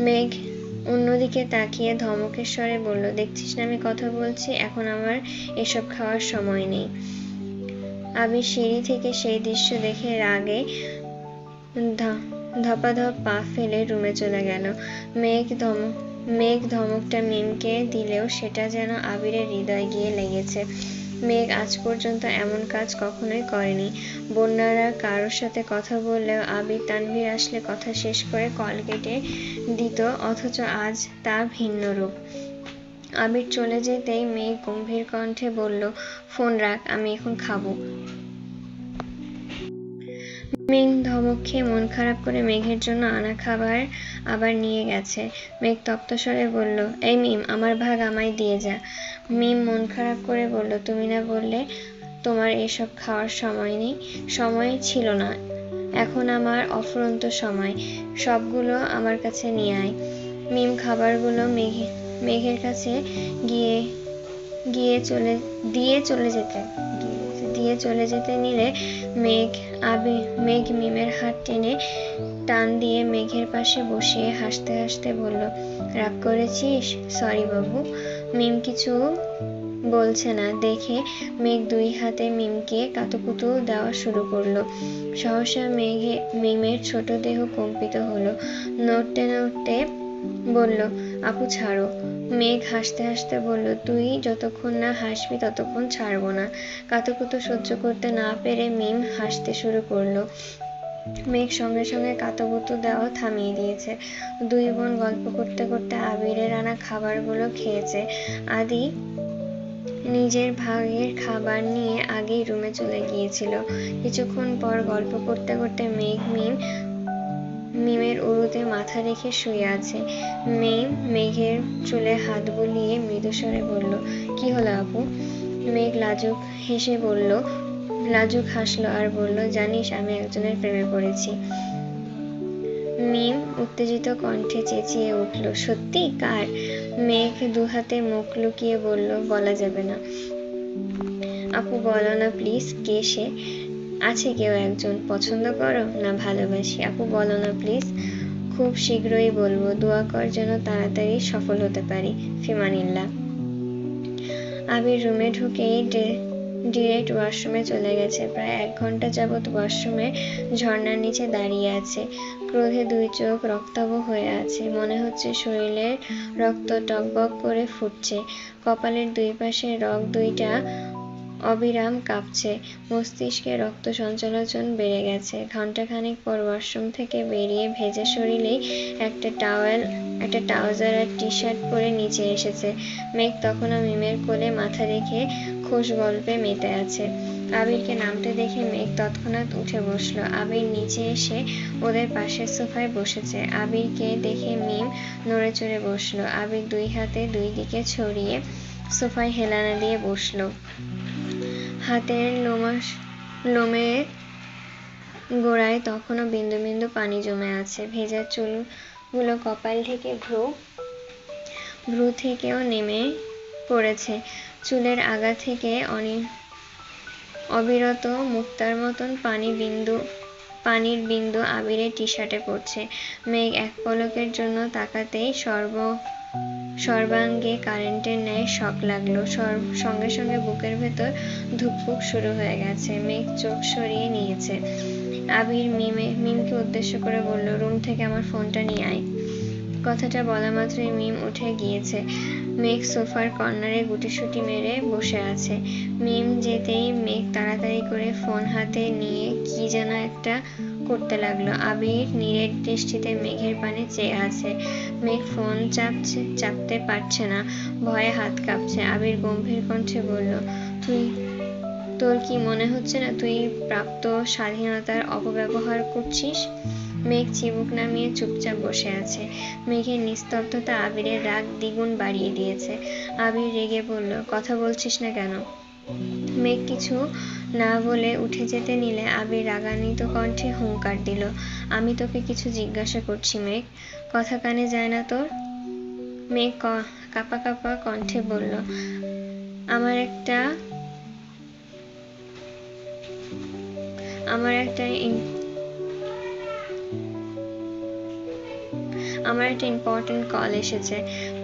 মেঘ অন্যদিকে তাকিয়ে ধমকের স্বরে বলল, দেখছিস না আমি কথা বলছি? এখন আমার এসব খাওয়ার সময় নেই। আবির সিঁড়ি থেকে সেই দৃশ্য দেখে রাগে ধপাধপ পা ফেলে রুমে চলে গেল। মেঘ ধমকটা মিমকে দিলেও সেটা যেন আবিরের হৃদয়ে গিয়ে লেগেছে। মেঘ আজ পর্যন্ত এমন কাজ কখনোই করেনি। বন্যারা কারোর সাথে কথা বললেও আবির তানভীর আসলে কথা শেষ করে কল কেটে দিত, অথচ আজ তা ভিন্ন রূপ। আবির চলে যেতেই মেঘ গম্ভীর কণ্ঠে বলল, ফোন রাখ, আমি এখন খাবো। মেঘ ধমক খেয়ে মন খারাপ করে মেঘের জন্য আনা খাবার আবার নিয়ে গেছে। মেঘ তপ্ত স্বরে বলল, এই মিম, আমার ভাগ আমায় দিয়ে যা। মিম মন খারাপ করে বলল, তুমি না বললে তোমার এসব খাওয়ার সময় নেই? সময় ছিল না, এখন আমার অফুরন্ত সময়। সবগুলো আমার কাছে নিয়ে আয়। মিম খাবারগুলো মেঘের কাছে দিয়ে চলে যেতে নিলে মেঘ মিমের হাত টেনে টান দিয়ে মেঘের পাশে বসিয়ে হাসতে হাসতে বলল, রাগ করেছিস? সরি বাবু। মিম কিছু বলছে না দেখে মেঘ 2 হাতে মিমকে কাতুকুতু দেওয়া শুরু করলো। সহসা মিমের ছোট দেহ কম্পিত হলো। নড়তে নড়তে বলল, আপু ছাড়ো। মেঘ হাসতে হাসতে বলল, তুই যতক্ষণ না হাসবি ততক্ষণ ছাড়বো না। কাতুকুতু সহ্য করতে না পেরে মিম হাসতে শুরু করলো। মেঘ সঙ্গে সঙ্গে কাতুকুতু দেওয়া থামিয়ে দিয়েছে। 2 বোন গল্প করতে করতে আবিরের আনা খাবারগুলো খেয়েছে। আদি নিজের ভাগের খাবার নিয়ে আগেই রুমে চলে গিয়েছিল। কিছুক্ষণ পর গল্প করতে করতে মেঘ মিমের উরুতে মাথা রেখে শুয়ে আছে। মিম মেঘের চুলে হাত বুলিয়ে মৃদুস্বরে বলল, কি হলো আপু? মেঘ লাজুক হাসলো আর বলল, জানিস আমি একজনের প্রেমে পড়েছি। মিম উত্তেজিত কণ্ঠে চেঁচিয়ে উঠল, সত্যি? কার? মেঘ 2 হাতে মুখ লুকিয়ে বলল, বলা যাবে না। আপু বলো না প্লিজ, কে সে? আছে কেউ একজন। পছন্দ করো না ভালোবাসি? আপু বলো না প্লিজ। খুব শীঘ্রই বলবো, দোয়া কর যেন তাড়াতাড়ি সফল হতে পারি। ফিমানিল্লাহ। আবির রুমে ঢুকেই ডিরেক্ট ওয়াশরুমে চলে গেছে। প্রায় 1 ঘন্টা যাবৎ ওয়াশরুমে ঝর্ণার নিচে দাঁড়িয়ে আছে। ক্রোধে দুই চোখ রক্তাভ হয়ে আছে, মনে হচ্ছে শরীরের রক্ত টগবগ করে ফুটছে। কপালের দুই পাশের রগ দুইটা অবিরাম কাঁপছে, মস্তিষ্কে রক্ত সঞ্চালন বেড়ে গেছে। ঘণ্টাখানেক পর ওয়াশরুম থেকে বেরিয়ে ভেজা শরীরেই একটা ট্রাউজার আর টি-শার্ট পরে নিচে এসেছে। মেঘ তখনও মিমের কোলে মাথা রেখে খোশ গল্পে মেতে আছে। আবিরকে নামতে দেখে মেঘ তৎক্ষণাৎ উঠে বসলো। আবির নিচে এসে ওদের পাশের সোফায় বসেছে। আবিরকে দেখে মিম নড়ে চড়ে বসলো। আবির দুই হাতে দুই দিকে ছড়িয়ে সোফায় হেলানা দিয়ে বসলো। হাতের লোমের গোড়ায় তখনও বিন্দু বিন্দু পানি জমে আছে। ভেজা চুলগুলো কপাল থেকে ভ্রু থেকেও নেমে পড়েছে। চুলের আগা থেকে অবিরত মুক্তার মতন পানির বিন্দু আবিরের টি-শার্টে পড়ছে। মেঘ এক পলকের জন্য তাকাতেই সর্বাঙ্গে কারেন্টের ন্যায় শক লাগলো। সঙ্গে সঙ্গে বুকের ভেতর ধুকপুক শুরু হয়ে গেছে। মেঘ চোখ সরিয়ে নিয়েছে। আবির মিমকে উদ্দেশ্য করে বলল, রুম থেকে আমার ফোনটা নিয়ে আয়। কথাটা বলা মাত্রই মিম উঠে গিয়েছে। মেঘ সোফার কর্নারে গুটিসুটি মেরে বসে আছে। মিম যেতেই মেঘ তাড়াতাড়ি করে ফোন হাতে নিয়ে কি যেন একটা করতে লাগলো। আবির নিরেট দৃষ্টিতে মেঘের পানে চেয়ে আছে। মেঘ ফোন চাপতে পারছে না, ভয়ে হাত কাঁপছে। আবির গম্ভীর কণ্ঠে বলল, তোর কি মনে হচ্ছে না তুই প্রাপ্ত স্বাধীনতার অপব্যবহার করছিস? মেঘ চিবুক নামিয়ে চুপচাপ বসে আছে। মেঘের নিস্তব্ধতা আবিরের রাগ দ্বিগুণ বাড়িয়ে দিয়েছে। আবির রেগে বলল, কথা বলছিস না কেন? মেঘ কিছু না বলে উঠে যেতে নিলে আবির রাগান্বিত কণ্ঠে হুঙ্কার দিল, আমি তোকে কিছু জিজ্ঞাসা করছি মেঘ, কথা কানে যায় না তোর? মেঘ কাঁপা কাঁপা কণ্ঠে বলল, আমার একটা ইম্পর্টেন্ট কল এসেছে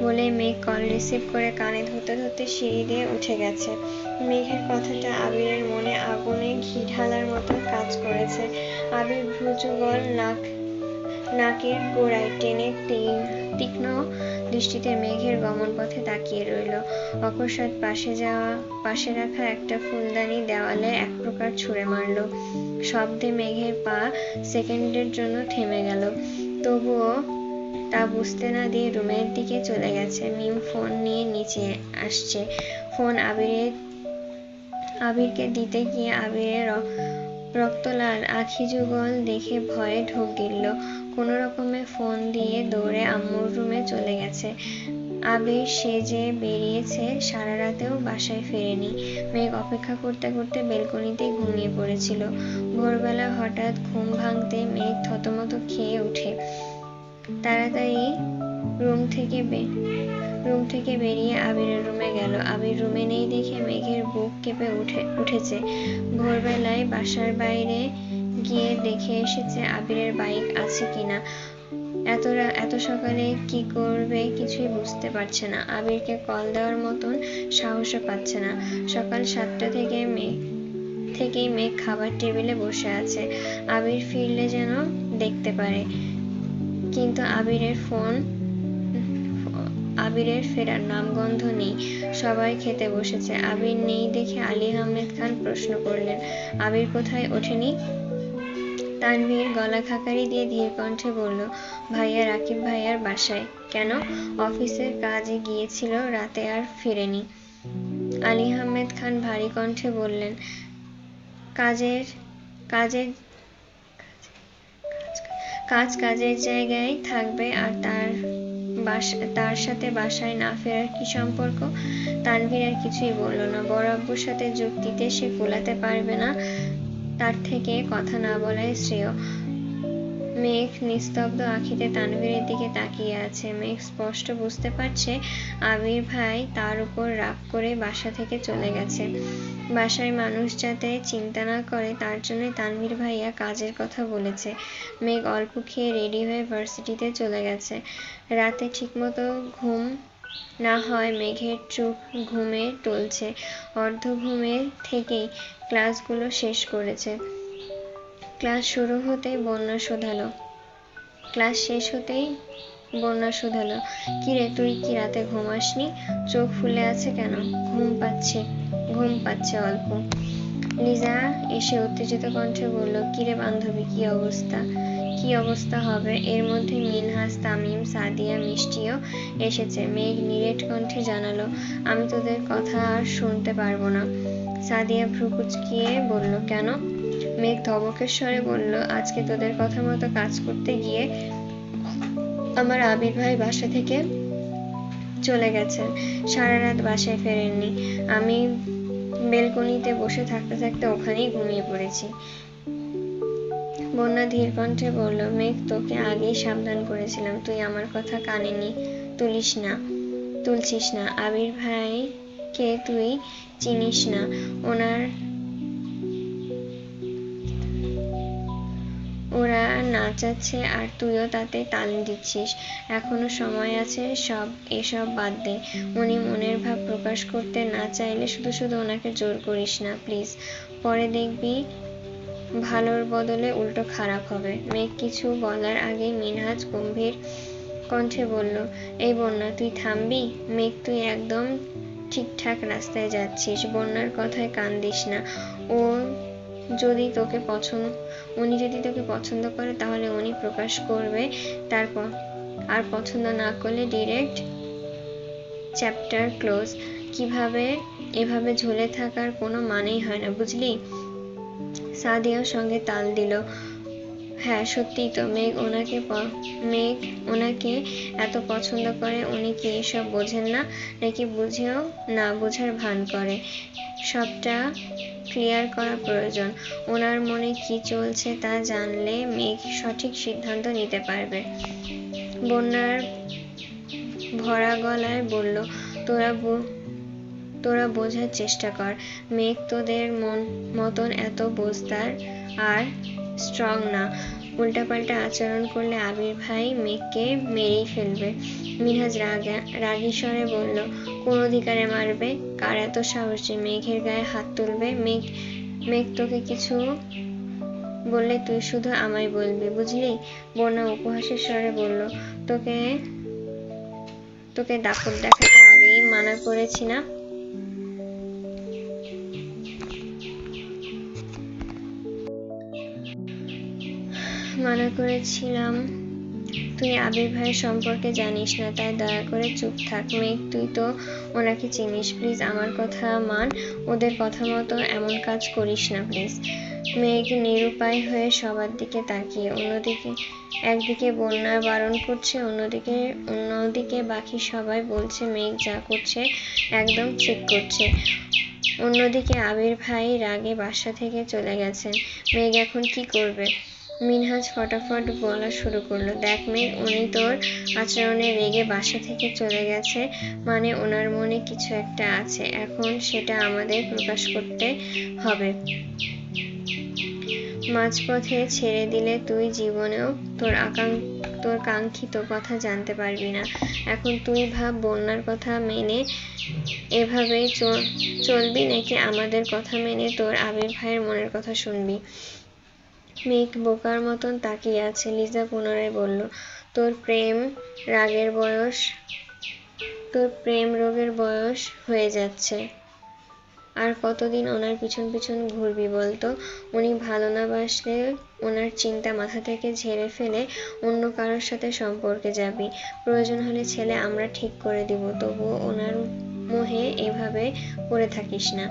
বলে মেঘ কল রিসিভ করে কানে ধরতে ধরতে সিঁড়ি দিয়ে উঠে গেছে। মেঘের কথাটা আবিরের মনে আগুনে ঘি ঢালার মতো কাজ করেছে। আবির ভ্রুযুগল নাকের গোড়ায় টেনে তীক্ষ্ণ দৃষ্টিতে মেঘের গমন পথে তাকিয়ে রইল। অকস্মাৎ পাশে রাখা একটা ফুলদানি দেওয়ালে এক প্রকার ছুঁড়ে মারল। শব্দে মেঘের পা সেকেন্ডের জন্য থেমে গেল। তবুও তা বুঝতে না দিয়ে রুমের দিকে চলে গেছে। মিম ফোন নিয়ে নিচে আসছে। ফোন আবিরকে দিতে গিয়ে আবিরের রক্তলাল আখি যুগল দেখে ভয়ে ঢোক গিলল। কোনো রকমে ফোন দিয়ে দৌড়ে আম্মুর রুমে চলে গেছে। আবির সেজে বেরিয়েছে, সারা রাতেও বাসায় ফেরেনি। মেঘ অপেক্ষা করতে করতে বেলকনিতেই ঘুমিয়ে পড়েছিল। ভোরবেলা হঠাৎ ঘুম ভাঙতে মেঘ থতমত খেয়ে উঠে তাড়াতাড়ি রুম থেকে বেরিয়ে আবিরের রুমে গেল। আবির রুমে নেই দেখে মেঘের বুক কেঁপে উঠেছে। ভোরবেলায় বাসার বাইরে গিয়ে দেখে এসেছে আবিরের বাইক আছে কিনা। এত সকালে কি করবে কিছুই বুঝতে পারছে না। আবিরকে কল দেওয়ার মতন সাহসও পাচ্ছে না। সকাল 7টা থেকেই মেঘ খাবার টেবিলে বসে আছে। আবির ফিরলে যেন দেখতে পারে, কিন্তু আবিরের ফেরার নামগন্ধ নেই। সবাই খেতে বসেছে। আবির নেই দেখে আলী আহমেদ খান প্রশ্ন করলেন, আবির কোথায়, ওঠেনি? তানভীর গলা খাকারি দিয়ে ধীর কণ্ঠে বলল, ভাইয়া রাকিব ভাইয়ার বাসায়। কেন? অফিসের কাজে গিয়েছিল, রাতে আর ফিরেনি। আলী আহমেদ খান ভারী কণ্ঠে বললেন, কাজের জায়গায় থাকবে, আর তার সাথে বাসায় না ফেরার কি সম্পর্ক? তানভীর আর কিছুই বলল না। বড় আব্বুর সাথে যুক্তিতে সে কুলাতে পারবে না, তার থেকে কথা না বলাই শ্রেয়। মেঘ নিস্তব্ধ আঁখিতে তানভীরের দিকে তাকিয়ে আছে। মেঘ স্পষ্ট বুঝতে পারছে আবির ভাই তার উপর রাগ করে বাসা থেকে চলে গেছে। বাসায় মানুষ যাতে চিন্তা না করে তার জন্য তানভীর ভাইয়া কাজের কথা বলেছে। মেঘ অল্প খেয়ে রেডি হয়ে ভার্সিটিতে চলে গেছে। রাতে ঠিকমতো ঘুম না হয় মেঘের চোখ ঘুমে টলছে। অর্ধ ঘুমে থেকেই ক্লাসগুলো শেষ করেছে। ক্লাস শুরু হতেই বন্যা শোধালো, ক্লাস শেষ হতেই বন্যা শুধালো, কিরে তুই কি রাতে ঘুমাসনি? চোখ ফুলে আছে কেন? ঘুম পাচ্ছে অল্প। লিজা এসে উত্তেজিত কণ্ঠে বলল, কিরে বান্ধবী, কি অবস্থা? কি অবস্থা হবে? এর মধ্যে মিনহাজ, তামিম, সাদিয়া, মিষ্টিও এসেছে। মেঘ নিরেট কণ্ঠে জানালো, আমি তোদের কথা আর শুনতে পারবো না। সাদিয়া ভ্রু কুঁচকিয়ে বলল, কেন? মেঘ ধমকের স্বরে বলল, আজকে তোদের কথা মতো কাজ করতে গিয়ে আমার আবির ভাই বাসা থেকে চলে গেছেন, সারা রাত বাসায় ফেরেননি। আমি বেলকনিতে বসে থাকতে থাকতে ওখানেই ঘুমিয়ে পড়েছি। বন্যা ধীর কণ্ঠে বলল, মেঘ তোকে আগেই সাবধান করেছিলাম, তুই আমার কথা কানে তুলছিস না। আবির ভাইকে তুই চিনিস না, ওরা নাচাচ্ছে আর তুইও তাতে তাল দিচ্ছিস। এখনো সময় আছে, এসব বাদ দে। উনি মনের ভাব প্রকাশ করতে না চাইলে শুধু শুধু ওনাকে জোর করিস না প্লিজ, পরে দেখবি ভালোর বদলে উল্টো খারাপ হবে। মেঘ কিছু বলার আগেই মিনহাজ গম্ভীর কণ্ঠে বলল, এই বন্যা, তুই থামবি? মেঘ, তুই একদম ঠিকঠাক রাস্তায় যাচ্ছিস, বন্যার কথায় কান দিস না। উনি যদি তোকে পছন্দ করে তাহলে উনি প্রকাশ করবে, তারপর আর পছন্দ না করলে ডিরেক্ট চ্যাপ্টার ক্লোজ। এভাবে ঝুলে থাকার কোনো মানেই হয় না, বুঝলি? সাদিয়ার সঙ্গে তাল দিল, হ্যাঁ সত্যিই তো। মেঘ ওনাকে এত পছন্দ করে, উনি কি এসব বোঝেন না? নাকি বুঝেও না বোঝার ভান করে? সবটা ক্লিয়ার করা প্রয়োজন। ওনার মনে কি চলছে তা জানলে মেঘ সঠিক সিদ্ধান্ত নিতে পারবে। বন্যার ভরা গলায় বলল, তোরা বোঝার চেষ্টা কর। মেঘ তোদের মতন এত বোঝদার আর স্ট্রং না। উল্টাপাল্টা আচরণ করলে আবির ভাই মেঘকে মেরেই ফেলবে। মিনহাজ রাগী স্বরে বলল, কোন অধিকারে মারবে? কার এত সাহস যে মেঘের গায়ে হাত তুলবে? মেঘ তোকে কিছু বললে তুই শুধু আমায় বলবি, বুঝলি? বন্যা উপহাসের স্বরে বলল, তোকে দাপট দেখাতে আগেই মানা করেছি না? মানা করেছিলাম। তুই আবির ভাইয়ের সম্পর্কে জানিস না, তাই দয়া করে চুপ থাক। মেঘ, তুই তো ওনাকে চিনিস, প্লিজ আমার কথা মান। ওদের কথা মতো এমন কাজ করিস না প্লিজ। মেঘ নিরুপায় হয়ে সবার দিকে তাকিয়ে, একদিকে বন্যা বারণ করছে, অন্যদিকে বাকি সবাই বলছে মেঘ যা করছে একদম ঠিক করছে। অন্যদিকে আবির ভাই রাগে বাসা থেকে চলে গেছেন। মেঘ এখন কি করবে? মিনহাজ ফটাফট বলা শুরু করলো, দেখ মেঘ, উনি তোর আচরণে রেগে বাসা থেকে চলে গেছে, মানে ওনার মনে কিছু একটা আছে। এখন সেটা আমাদের প্রকাশ করতে হবে। মাঝপথে ছেড়ে দিলে তুই জীবনেও তোর কাঙ্ক্ষিত কথা জানতে পারবি না। এখন তুই ভাব, বন্যার কথা মেনে এভাবেই চলবি, নাকি আমাদের কথা মেনে তোর আবির ভাইয়ের মনের কথা শুনবি? মেঘ বোকার মতন তাকিয়ে আছে। লিজা পুনরায় বলল, তোর প্রেম রোগের বয়স হয়ে যাচ্ছে। আর কতদিন ওনার পিছন পিছন ঘুরবি বলতো? উনি ভালো না বাসলে ওনার চিন্তা মাথা থেকে ঝেড়ে ফেলে অন্য কারোর সাথে সম্পর্কে যাবি। প্রয়োজন হলে ছেলে আমরা ঠিক করে দিব, তবুও ওনার মোহে এভাবে পড়ে থাকিস না।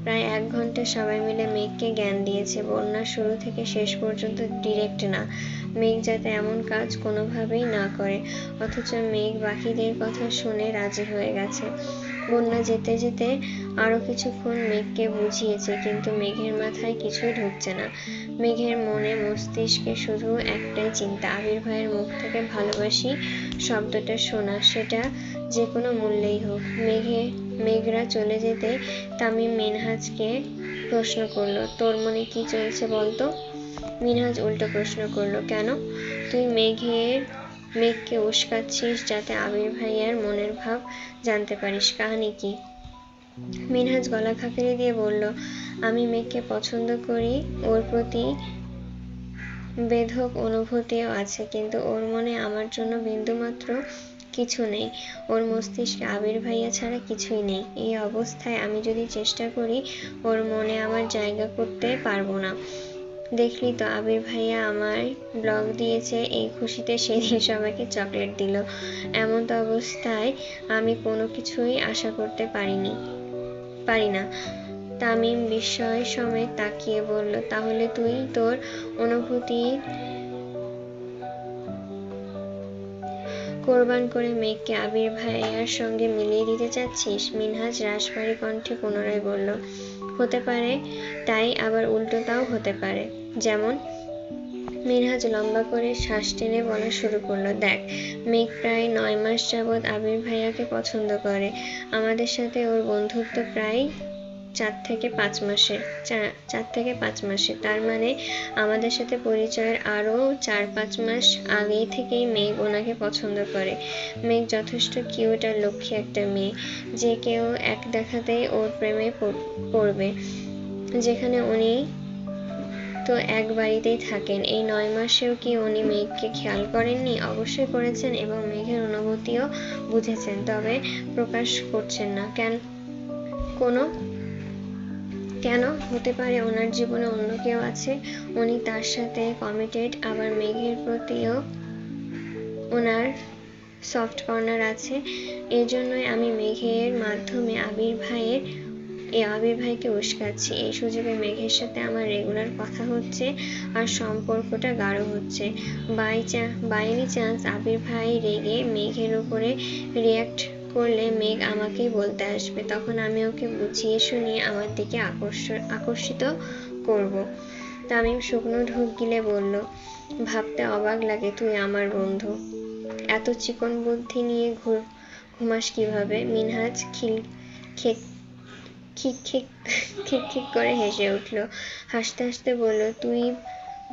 প্রায় 1 ঘন্টা সবাই মিলে মেঘকে জ্ঞান দিয়েছে, বন্যা শুরু থেকে শেষ পর্যন্ত ডিরেক্ট না। মেঘ যাতে এমন কাজ কোনোভাবেই না করে, অথচ মেঘ বাকিদের কথা শুনে রাজি হয়ে গেছে। বন্যা যেতে যেতে আরো কিছুক্ষণ মেঘকে বুঝিয়েছে, কিন্তু মেঘের মাথায় কিছুই ঢুকছে না। মেঘের মনে মস্তিষ্কে শুধু একটাই চিন্তা, আবির ভাইয়ের মুখ থেকে ভালোবাসি শব্দটা শোনা, সেটা যে কোনো মূল্যেই হোক। মেঘরা চলে যেতে তামিম মিনহাজকে প্রশ্ন করলো, তোর মনে কি চলছে বলতো? মিনহাজ উল্টো প্রশ্ন করলো, কেন? তুই মেঘকে উস্কাচ্ছিস যাতে আবির ভাইয়ার মনের ভাব জানতে পারিস। কাহিনী কি? মিনহাজ গলা খাকারি দিয়ে বলল, আমি মেঘকে পছন্দ করি, ওর প্রতি বেধক অনুভূতিও আছে, কিন্তু ওর মনে আমার জন্য বিন্দুমাত্র কিছু নেই। ওর মস্তিষ্কে আবির ভাইয়া ছাড়া কিছুই নেই। এই অবস্থায় আমি যদি চেষ্টা করি ওর মনে আমার জায়গা করতে পারবো না। দেখলি তো আবির ভাইয়া আমায় ব্লগ দিয়েছে, এই খুশিতে সেদিন সবাইকে চকলেট দিল। এমন তো অবস্থায় আমি কোনো কিছুই আশা করতে পারি না। তামিম বিস্ময় সমেত তাকিয়ে বলল, তাহলে তুই তোর অনুভূতি কোরবান করে মেঘকে আবির ভাইয়ার সঙ্গে মিলিয়ে দিতে চাচ্ছিস? মিনহাজ রাশভারী কণ্ঠে পুনরায় বলল, হতে পারে, তাই আবার উল্টোটাও হতে পারে। যেমন? মিনহাজ লম্বা করে শ্বাস টেনে বলা শুরু করলো, দেখ, মেঘ প্রায় 9 মাস যাবৎ আবির ভাইয়াকে পছন্দ করে। আমাদের সাথে ওর বন্ধুত্ব প্রায় 4 থেকে 5 মাসের। তার মানে আমাদের সাথে পরিচয়ের আরো 4-5 মাস আগে থেকেই মেঘ ওনাকে পছন্দ করে। মেঘ যথেষ্ট কিউট আর লক্ষ্মী একটা মেয়ে, যে কেউ এক দেখাতেই ওর প্রেমে পড়বে। যেখানে উনি তো এক বাড়িতেই থাকেন, এই 9 মাসেও কি উনি মেঘকে খেয়াল করেননি? অবশ্যই করেছেন, এবং মেঘের অনুভূতিও বুঝেছেন, তবে প্রকাশ করছেন না। কেন? হতে পারে ওনার জীবনে অন্য কেউ আছে, উনি তার সাথে কমিটেড। আবার মেঘের প্রতিও ওনার সফট কর্নার আছে। এজন্যই আমি মেঘের মাধ্যমে আবির ভাইকে উস্কাচ্ছি। এই সুযোগে মেঘের সাথে আমার রেগুলার কথা হচ্ছে আর সম্পর্কটা গাঢ় হচ্ছে। বাই এনি চান্স আবির ভাই রেগে মেঘের উপরে রিয়াক্ট করলে মেঘ আমাকেই বলতে আসবে, তখন আমি ওকে বুঝিয়ে শুনিয়ে আমার দিকে আকর্ষিত করব। তামিম শুকনো ঢোক গিলে বলল, ভাবতে অবাক লাগে তুই আমার বন্ধু। এত চিকন বুদ্ধি নিয়ে ঘুমাস কিভাবে? মিনহাজ খিক করে হেসে উঠল। হাসতে হাসতে বলল, তুই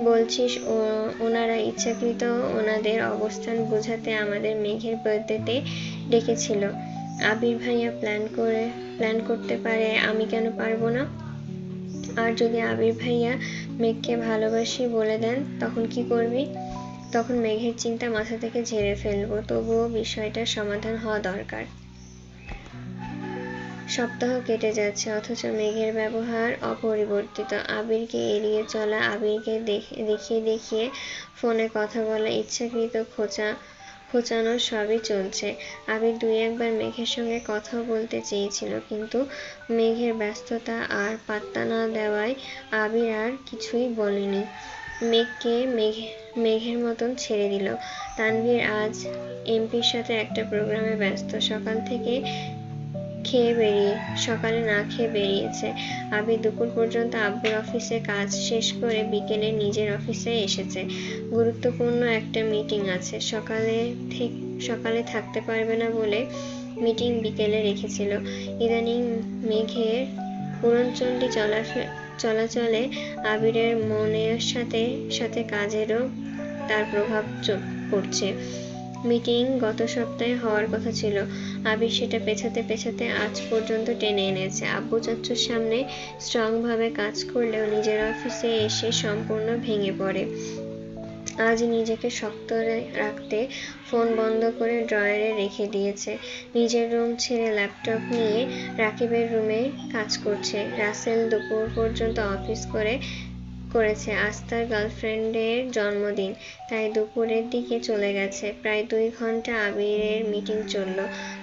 বলছিস ওনারা ইচ্ছাকৃত ওনাদের অবস্থান বোঝাতে আমাদের মেঘের বার্থডেতে ডেকেছিল? আবির ভাইয়া প্ল্যান করতে পারে, আমি কেন পারবো না? আর যদি আবির ভাইয়া মেঘকে ভালোবাসি বলে দেন, তখন কি করবি? তখন মেঘের চিন্তা মাথা থেকে ঝেড়ে ফেলবো। তবুও বিষয়টার সমাধান হওয়া দরকার। সপ্তাহ কেটে যাচ্ছে, অথচ মেঘের ব্যবহার অপরিবর্তিত। আবিরকে এড়িয়ে চলা, আবিরকে দেখিয়ে ফোনে কথা বলা, ইচ্ছাকৃত খোঁচানো, সবই চলছে। আবির 2-1 বার মেঘের সঙ্গে কথাও বলতে চেয়েছিল, কিন্তু মেঘের ব্যস্ততা আর পাত্তা না দেওয়ায় আবির আর কিছুই বলেনি। মেঘকে মেঘের মতন ছেড়ে দিল। তানভীর আজ এমপির সাথে একটা প্রোগ্রামে ব্যস্ত। সকালে না খেয়ে বেরিয়েছে। আবির দুপুর পর্যন্ত আব্বুর অফিসে কাজ শেষ করে বিকেলে নিজের অফিসে এসেছে। গুরুত্বপূর্ণ একটা মিটিং আছে, সকালে থাকতে পারবে না বলে মিটিং বিকেলে রেখেছিল। ইদানিং মেঘের উড়নচণ্ডী চলাচলে আবিরের মনের সাথে কাজেরও তার প্রভাব পড়ছে। মিটিং গত সপ্তাহে হওয়ার কথা ছিল, আবির সেটা পেছাতে আজ পর্যন্ত টেনে এনেছে। আব্বু চাচ্চুর সামনে স্ট্রং ভাবে কাজ করলেও নিজের অফিসে এসে সম্পূর্ণ ভেঙে পড়ে। আজ নিজেকে শক্ত রাখতে ফোন বন্ধ করে ড্রয়ারে রেখে দিয়েছে। নিজের রুম ছেড়ে ল্যাপটপ নিয়ে রাকিবের রুমে কাজ করছে। রাসেল দুপুর পর্যন্ত অফিস করেছে। আজ তার গার্লফ্রেন্ডের জন্মদিন, তাই দুপুরের দিকে চলে গেছে। প্রায় 2 ঘন্টা আবিরের মিটিং চলল।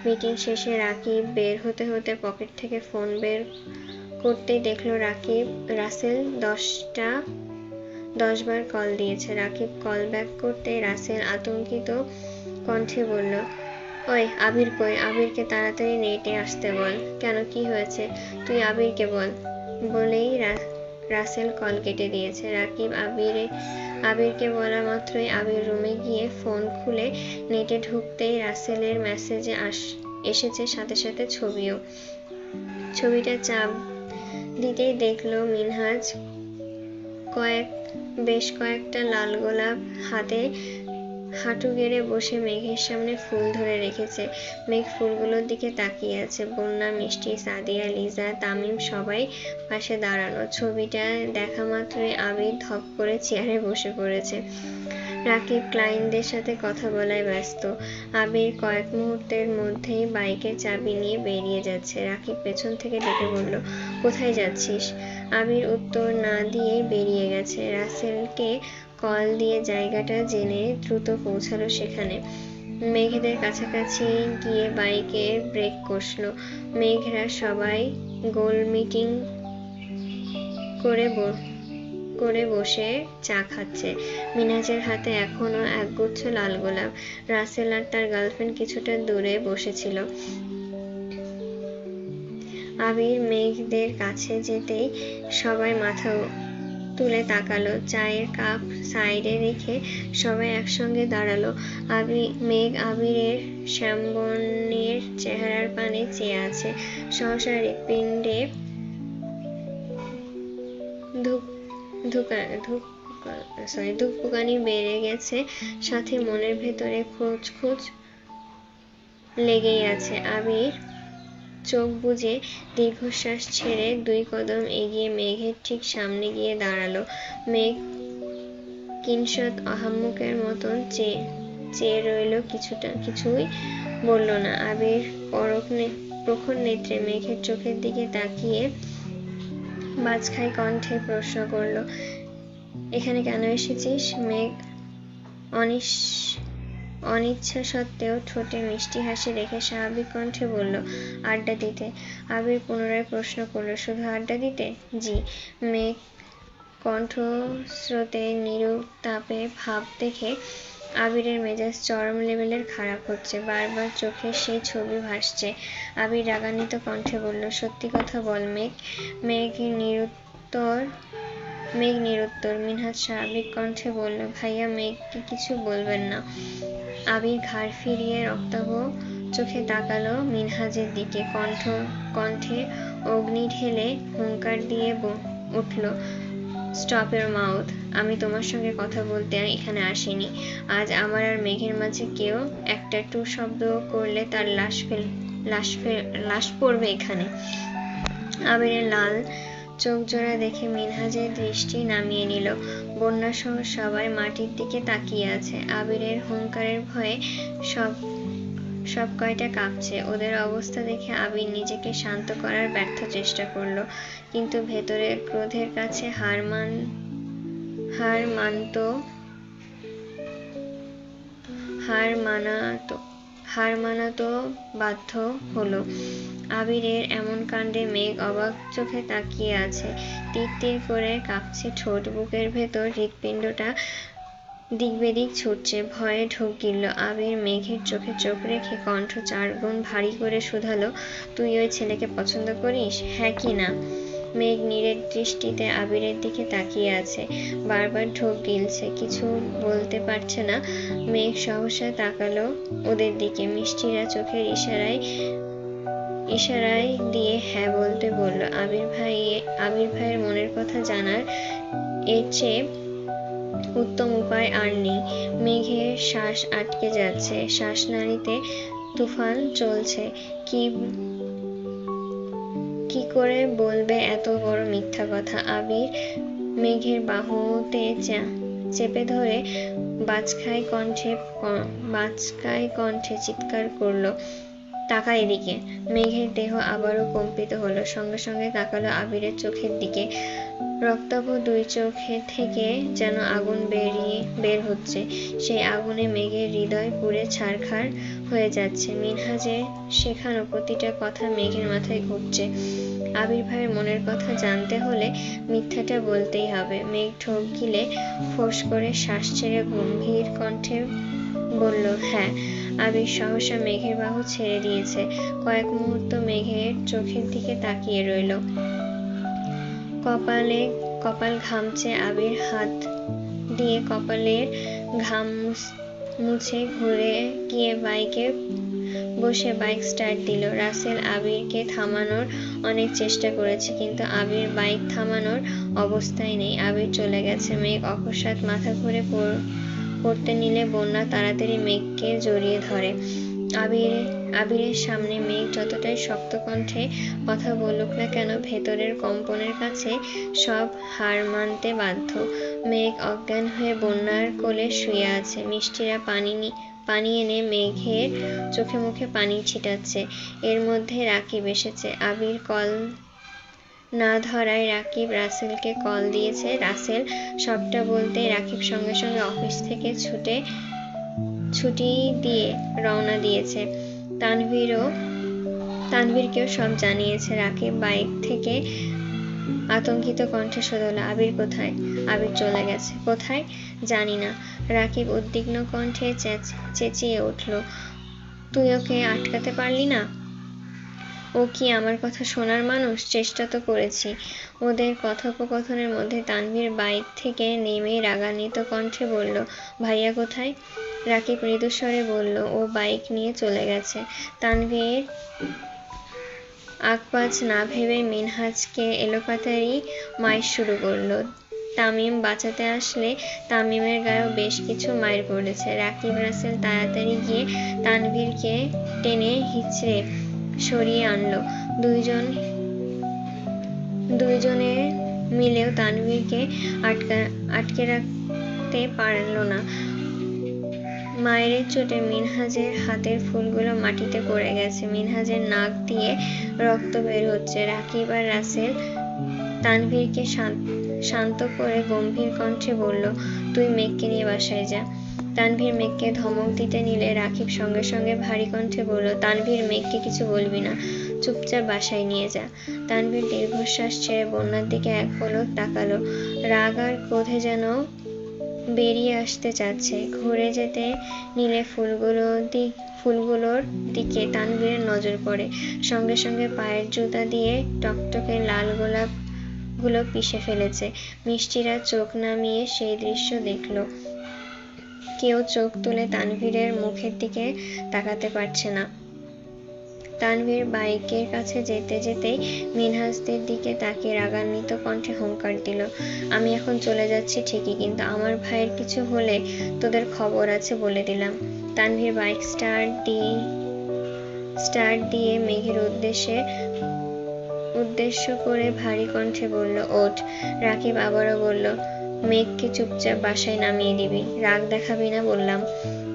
মিটিং শেষে রাকিব বের হতে পকেট থেকে ফোন বের করতেই দেখল রাসেল 10 বার কল দিয়েছে। রাকিব কল ব্যাক করতেই রাসেল আতঙ্কিত কণ্ঠে বলল, ওই আবির কই? আবিরকে তাড়াতাড়ি নেটে আসতে বল। কেন, কি হয়েছে? তুই আবিরকে বল। বলেই রাসেল কল কেটে দিয়েছে। রাকিব আবিরকে বলা মাত্রই আবির রুমে গিয়ে ফোন খুলে নেটে ঢুকতেই রাসেলের মেসেজে এসেছে সাথে ছবিও। ছবিটা চাপ দিতেই দেখলো মিনহাজ বেশ কয়েকটা লাল গোলাপ হাঁটু গেড়ে বসে মেঘের সামনে ফুল ধরে রেখেছে। মেঘ ফুলগুলোর দিকে তাকিয়ে আছে। বন্যা, মিষ্টি, সাদিয়া, লিজা, তামিম সবাই পাশে দাঁড়ানো। ছবিটা দেখা মাত্রই আবির ধপ করে চেয়ারে বসে পড়েছে। রাকিব ক্লায়েন্টদের সাথে কথা বলায় ব্যস্ত। আবির কয়েক মুহূর্তের মধ্যেই বাইকের চাবি নিয়ে বেরিয়ে যাচ্ছে। রাকিব পেছন থেকে ডেকে বলল, কোথায় যাচ্ছিস? আবির উত্তর না দিয়েই বেরিয়ে গেছে। রাসেলকে কল দিয়ে জায়গাটা জেনে দ্রুত পৌঁছালো সেখানে। মেঘেদের কাছাকাছি গিয়ে বাইকের ব্রেক কষলো। মেঘরা সবাই গোল মিটিং করে বসে চা খাচ্ছে। মিনহাজের হাতে এখনো একগুচ্ছ লাল গোলাপ। রাসেল আর তার গার্লফ্রেন্ড কিছুটা দূরে বসেছিল। আবির মেঘদের কাছে যেতেই সবাই মাথা তুলে তাকালো। চায়ের কাপ সাইডে রেখে সবাই একসঙ্গে দাঁড়ালো। মেঘ আবিরের শ্যামবর্ণের চেহারার পানে চেয়ে আছে। সহসা হৃৎপিণ্ডে ধুকপুকানি বেড়ে গেছে, সাথে মনের ভেতরে খোঁজ লেগেই আছে। আবির চোখ বুজে দীর্ঘশ্বাস ছেড়ে 2 কদম এগিয়ে মেঘের ঠিক সামনে গিয়ে দাঁড়ালো। মেঘ কিঞ্চিৎ আহাম্মকের মতন চেয়ে রইল, কিছুই বলল না। আবির প্রখর নেত্রে মেঘের চোখের দিকে তাকিয়ে বাজখাই কণ্ঠে প্রশ্ন করল, এখানে কেন এসেছিস? মেঘ অনিচ্ছা সত্ত্বেও ঠোঁটে মিষ্টি হাসি রেখে স্বাভাবিক কণ্ঠে বলল, আড্ডা দিতে। আবির পুনরায় প্রশ্ন করল, শুধু আড্ডা দিতে? জি। মেঘ কণ্ঠস্রোতে নিরূপ তাপে ভাব দেখে আবিরের মেজাজ চরম লেভেলের খারাপ হচ্ছে। বারবার চোখে সেই ছবি ভাসছে। আবির রাগান্বিত কণ্ঠে বলল, সত্যি কথা বল মেঘ। মেঘ নিরুত্তর। মিনহাজ স্বাভাবিক কণ্ঠে বলল, ভাইয়া মেঘকে কিছু বলবেন না। আবির ঘাড় ফিরিয়ে রক্তাভ চোখে তাকালো মিনহাজের দিকে। কণ্ঠে অগ্নি ঢেলে হুঙ্কার দিয়ে উঠল, স্টপ ইওর মাউথ। আমি তোমার সঙ্গে কথা বলতে এখানে আসিনি। আজ আমার আর মেঘের মাঝে কেউ একটা টু শব্দ করলে তার লাশ পড়বে এখানে। আবিরের লাল চোখ জোড়া দেখে মিনহাজের দৃষ্টি নামিয়ে নিল। বন্যা সহ সবাই মাটির দিকে তাকিয়ে আছে। আবিরের হুঙ্কারের ভয়ে সব কয়টা কাঁপছে। ওদের অবস্থা দেখে আবির নিজেকে শান্ত করার ব্যর্থ চেষ্টা করলো, কিন্তু ভেতরের ক্রোধের কাছে হার মানাতো বাধ্য হলো। আবিরের এমন কাণ্ডে মেঘ অবাক চোখে তাকিয়ে আছে। তীর করে কাঁপছে ঠোঁট, বুকের ভেতর হৃৎপিণ্ডটা দিক বেদিক ছুটছে। ভয়ে ঢোক গিলল। আবির মেঘের চোখে চোখ রেখে কণ্ঠ 4 গুণ ভারী করে শুধালো, তুই ওই ছেলেকে পছন্দ করিস, হ্যাঁ কি না? মেঘ নীরের দৃষ্টিতে আবিরের দিকে তাকিয়ে আছে। বারবার ঢোক গিলছে, কিছু বলতে পারছে না। মেঘ সহসা তাকালো ওদের দিকে। মিষ্টিরা চোখের ইশারায় দিয়ে হ্যাঁ বলতে বলল। আবির ভাইয়ের মনের কথা জানার এর চেয়ে উত্তম উপায় আর নেই। মেঘের শ্বাস আটকে যাচ্ছে, শ্বাসনালীতে তুফান চলছে। কি করে বলবে এত বড় মিথ্যা কথা? আবির মেঘের বাহুতে চেপে ধরে বাজখাই কণ্ঠে চিৎকার করলো, তাকা এদিকে। মেঘের দেহ আবারও কম্পিত হলো। সঙ্গে সঙ্গে তাকালো আবিরের চোখের দিকে। রক্তাভ 2 চোখে থেকে যেন আগুন বের হচ্ছে। সেই আগুনে মেঘের হৃদয় পুড়ে ছারখার হয়ে যাচ্ছে। মিনহাজের শেখানো প্রতিটা কথা মেঘের মাথায় ঘুরছে। আবির ভাইয়ের মনের কথা জানতে হলে মিথ্যাটা বলতেই হবে। মেঘ ঢোক গিলে ফোঁস করে শ্বাস ছেড়ে গম্ভীর কণ্ঠে বলল, হ্যাঁ। আবির সহসা মেঘের বাহু ছেড়ে দিয়েছে। কয়েক মুহূর্ত মেঘের চোখের দিকে তাকিয়ে রইল। কপাল ঘামছে। আবির হাত দিয়ে কপালের ঘাম মুছে ঘুরে গিয়ে বাইকে বসে বাইক স্টার্ট দিল। রাসেল আবিরকে থামানোর অনেক চেষ্টা করেছে, কিন্তু আবির বাইক থামানোর অবস্থায় নেই। আবির চলে গেছে। মেঘ অকস্মাৎ মাথা ঘুরে করতে নিলে বন্যা তাড়াতাড়ি মেঘকে জড়িয়ে ধরে। আবিরের সামনে মেঘ যতটাই শক্ত কণ্ঠে কথা বলুক না কেন, ভেতরের কম্পনের কাছে সব হার মানতে বাধ্য। মেঘ অজ্ঞান হয়ে বন্যার কোলে শুয়ে আছে। মিষ্টিরা পানি এনে মেঘের চোখে মুখে পানি ছিটাচ্ছে। এর মধ্যে রাকিব এসেছে। আবির কল না ধরায় রাকিব রাসেলকে কল দিয়েছে। রাসেল সবটা বলতে রাকিব সঙ্গে সঙ্গে অফিস থেকে ছুটি দিয়ে রওনা দিয়েছে। তানভীরকেও সব জানিয়েছে। রাকিব বাইক থেকে আতঙ্কিত কণ্ঠে শুধালো, আবির কোথায়? আবির চলে গেছে। কোথায়? জানি না। রাকিব উদ্বিগ্ন কণ্ঠে চেঁচিয়ে উঠল, তুই ওকে আটকাতে পারলি না? ও কি আমার কথা শোনার মানুষ? চেষ্টা তো করেছি। ওদের কথোপকথনের মধ্যে তানভীর বাইক থেকে নেমেই রাগান্বিত কণ্ঠে বলল, ভাইয়া কোথায়? রাকিব মৃদুস্বরে বলল, ও বাইক নিয়ে চলে গেছে। তানভীর আকবাজ না ভেবে মিনহাজকে এলোপাতাড়ি মাইর শুরু করলো। তামিম বাঁচাতে আসলে তামিমের গায়েও বেশ কিছু মাইর পড়েছে। রাকিব রাসেল তাড়াতাড়ি গিয়ে তানভীরকে টেনে হিঁচড়ে সরিয়ে আনলো। দুইজনে মিলেও তানভীরকে আটকে রাখতে পারল না। মায়ের চোটে মিনহাজের হাতের ফুলগুলো মাটিতে পড়ে গেছে। মিনহাজের নাক দিয়ে রক্ত বের হচ্ছে। রাকিব আর রাসেল তানভীরকে শান্ত করে গম্ভীর কণ্ঠে বলল, তুই মেঘকে নিয়ে বাসায় যা। তানভীর মেঘকে ধমক দিতে নিলে রাকিব সঙ্গে সঙ্গে ভারী কণ্ঠে বলল, তানভীর, মেঘকে কিছু বলবি না, চুপচাপ বাসায় নিয়ে যা। তানভীর দীর্ঘশ্বাস ছেড়ে বন্যার দিকে এক পলক তাকালো। রাগ আর ক্রোধে যেন বেরিয়ে আসতে চাচ্ছে। ঘুরে যেতে নিলে ফুলগুলোর দিকে তানভীরের নজর পড়ে। সঙ্গে সঙ্গে পায়ের জুতা দিয়ে টকটকে লাল গোলাপগুলো পিষে ফেলেছে। মিষ্টিরা চোখ নামিয়ে সেই দৃশ্য দেখল। কেউ চোখ তুলে তানভীরের মুখের দিকে তাকাতে পারছে না। তানভীর বাইকের কাছে যেতে যেতেই মিনহাজদের দিকে তাকিয়ে রাগান্বিত কণ্ঠে হুঙ্কার দিল, আমি এখন চলে যাচ্ছি ঠিকই, কিন্তু আমার ভাইয়ের কিছু হলে তোদের খবর আছে বলে দিলাম। তানভীর বাইক স্টার্ট দিয়ে মেঘের উদ্দেশ্য করে ভারী কণ্ঠে বলল, ওঠ। রাকিব আবারও বলল, মেঘকে চুপচাপ বাসায় নামিয়ে দিবি, রাগ দেখাবি না বললাম।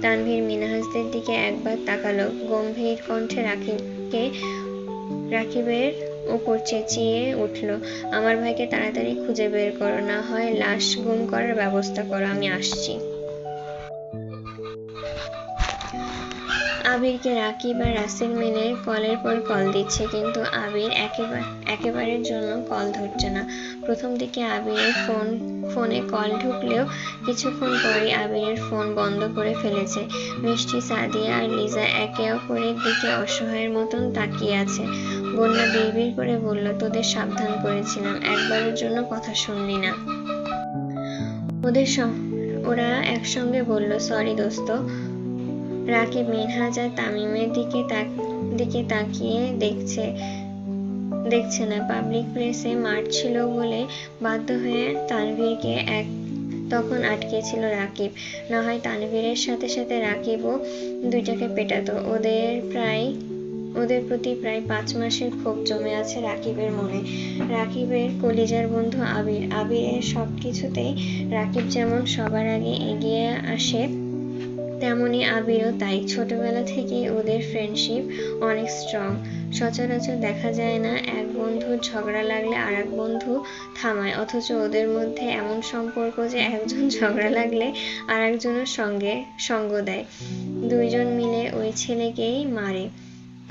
তানভীর মিনহাজদের দিকে একবার তাকালো। গম্ভীর কণ্ঠে রাকিবের উপর চেঁচিয়ে উঠল, আমার ভাইকে তাড়াতাড়ি খুঁজে বের করো, না হয় লাশ গুম করার ব্যবস্থা করো, আমি আসছি। আবিরকে রাকিব আর রাসেল মিলে কলের পর কল দিচ্ছে, কিন্তু আবির একেবারের জন্য কল ধরছে না। প্রথম দিকে আবিরের ফোনে কল ঢুকলেও কিছুক্ষণ পরই আবিরের ফোন বন্ধ করে ফেলেছে। মিষ্টি, সাদিয়া আর লিজা একে অপরের দিকে অসহায়ের মতন তাকিয়ে আছে। বন্যা বিড়বিড় করে বলল, তোদের সাবধান করেছিলাম, একবারের জন্য কথা শুনলি না। ওরা একসঙ্গে বলল, সরি দোস্ত। রাকিব মিনহাজ আর তামিমের দিকে তাকিয়ে দেখছে না। পাবলিক প্লেসে মারছিল বলে বাধ্য হয়ে তানভীরকে তখন আটকেছিল রাকিব। না হয় তানভীরের সাথে সাথে রাকিবও দুইটাকে পেটাতো। ওদের প্রতি প্রায় 5 মাসের ক্ষোভ জমে আছে রাকিবের মনে। রাকিবের কলিজার বন্ধু আবিরের সবকিছুতেই রাকিব যেমন সবার আগে এগিয়ে আসে, তেমনি আবিরও তাই। ছোটবেলা থেকেই ওদের ফ্রেন্ডশিপ অনেক স্ট্রং। সচরাচর দেখা যায় না এক বন্ধুর ঝগড়া লাগলে আর এক বন্ধু থামায়, অথচ ওদের মধ্যে এমন সম্পর্ক যে একজন ঝগড়া লাগলে আর একজনের সঙ্গ দেয়। দুইজন মিলে ওই ছেলেকেই মারে।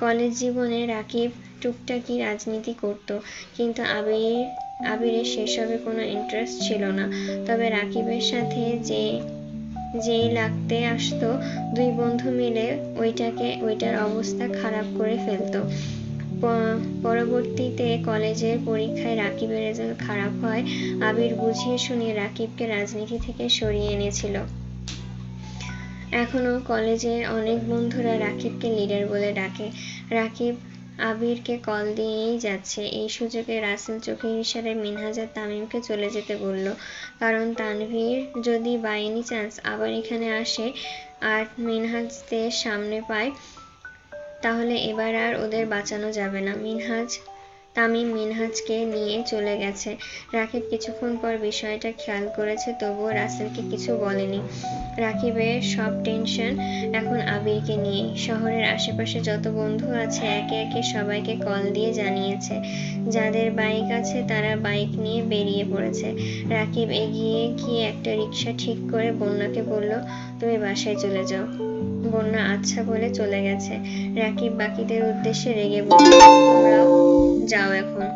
কলেজ জীবনে রাকিব টুকটাকি রাজনীতি করত, কিন্তু আবিরের সেসবে কোনো ইন্টারেস্ট ছিল না। তবে রাকিবের সাথে যেই লাগতে আসতো, দুই বন্ধু মিলে ওইটার অবস্থা খারাপ করে ফেলতো। পরবর্তীতে কলেজের পরীক্ষায় রাকিবের রেজাল্ট খারাপ হয়। আবির বুঝিয়ে শুনিয়ে রাকিবকে রাজনীতি থেকে সরিয়ে এনেছিল। এখনো কলেজের অনেক বন্ধুরা রাকিবকে লিডার বলে ডাকে। রাকিব আবিরকে কল দিয়েই যাচ্ছে। এই সুযোগে রাসেল চোখের ইশারায় মিনহাজ আর তামিমকে চলে যেতে বলল, কারণ তানভীর যদি বাই এনি চান্স আবার এখানে আসে আর মিনহাজদের সামনে পায়, তাহলে এবার আর ওদের বাঁচানো যাবে না। তামিম মিনহাজকে নিয়ে চলে গেছে। রাকিব কিছুক্ষণ পর বিষয়টা খেয়াল করেছে, তবুও রাসেলকে কিছু বলেনি। রাকিবের সব টেনশন এখন আবিরকে নিয়ে। শহরের আশেপাশে যত বন্ধু আছে একে একে সবাইকে কল দিয়ে জানিয়েছে। যাদের বাইক আছে তারা বাইক নিয়ে বেরিয়ে পড়েছে। রাকিব এগিয়ে গিয়ে একটা রিক্সা ঠিক করে বন্যাকে বলল, তুমি বাসায় চলে যাও। বন্যা আচ্ছা বলে চলে গেছে। রাকিব বাকিদের উদ্দেশ্যে রেগে বলল, তোমরাও যাও এখন।